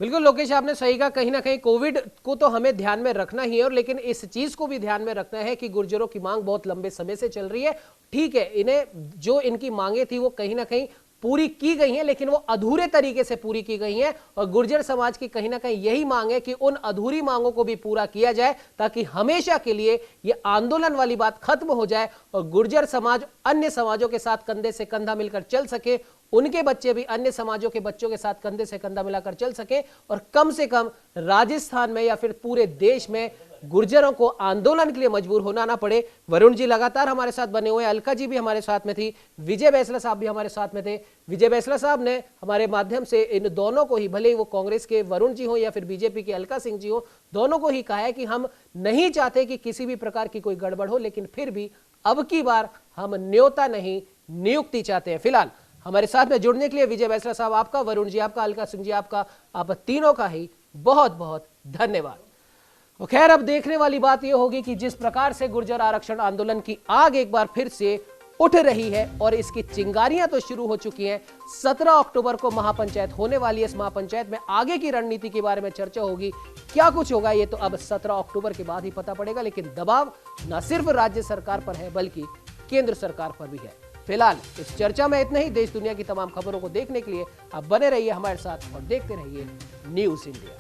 बिल्कुल लोकेश, आपने सही कहा। कहीं ना कहीं कोविड को तो हमें ध्यान में रखना ही है और लेकिन इस चीज को भी ध्यान में रखना है कि गुर्जरों की मांग बहुत लंबे समय से चल रही है। ठीक है, इन्हें जो इनकी मांगे थी वो कहीं ना कहीं पूरी की गई हैं, लेकिन वो अधूरे तरीके से पूरी की गई हैं और गुर्जर समाज की कहीं ना कहीं यही मांग है कि उन अधूरी मांगों को भी पूरा किया जाए ताकि हमेशा के लिए ये आंदोलन वाली बात खत्म हो जाए और गुर्जर समाज अन्य समाजों के साथ कंधे से कंधा मिलकर चल सके, उनके बच्चे भी अन्य समाजों के बच्चों के साथ कंधे से कंधा मिलाकर चल सके और कम से कम राजस्थान में या फिर पूरे देश में गुर्जरों को आंदोलन के लिए मजबूर होना ना पड़े। वरुण जी लगातार हमारे साथ बने हुए, अलका जी भी हमारे साथ में थी, विजय बैंसला साहब भी हमारे साथ में थे। विजय बैंसला साहब ने हमारे माध्यम से इन दोनों को ही, भले ही वो कांग्रेस के वरुण जी हो या फिर बीजेपी के अलका सिंह जी हो, दोनों को ही कहा है कि हम नहीं चाहते कि किसी भी प्रकार की कोई गड़बड़ हो, लेकिन फिर भी अब की बार हम न्योता नहीं नियुक्ति चाहते हैं। फिलहाल हमारे साथ में जुड़ने के लिए विजय बैंसला साहब आपका, वरुण जी आपका, अलका सिंह जी आपका, आप तीनों का ही बहुत बहुत धन्यवाद। तो खैर, अब देखने वाली बात यह होगी कि जिस प्रकार से गुर्जर आरक्षण आंदोलन की आग एक बार फिर से उठ रही है और इसकी चिंगारियां तो शुरू हो चुकी हैं। 17 अक्टूबर को महापंचायत होने वाली है। इस महापंचायत में आगे की रणनीति के बारे में चर्चा होगी। क्या कुछ होगा ये तो अब 17 अक्टूबर के बाद ही पता पड़ेगा, लेकिन दबाव न सिर्फ राज्य सरकार पर है बल्कि केंद्र सरकार पर भी है। फिलहाल इस चर्चा में इतना ही। देश दुनिया की तमाम खबरों को देखने के लिए आप बने रहिए हमारे साथ और देखते रहिए न्यूज़ इंडिया।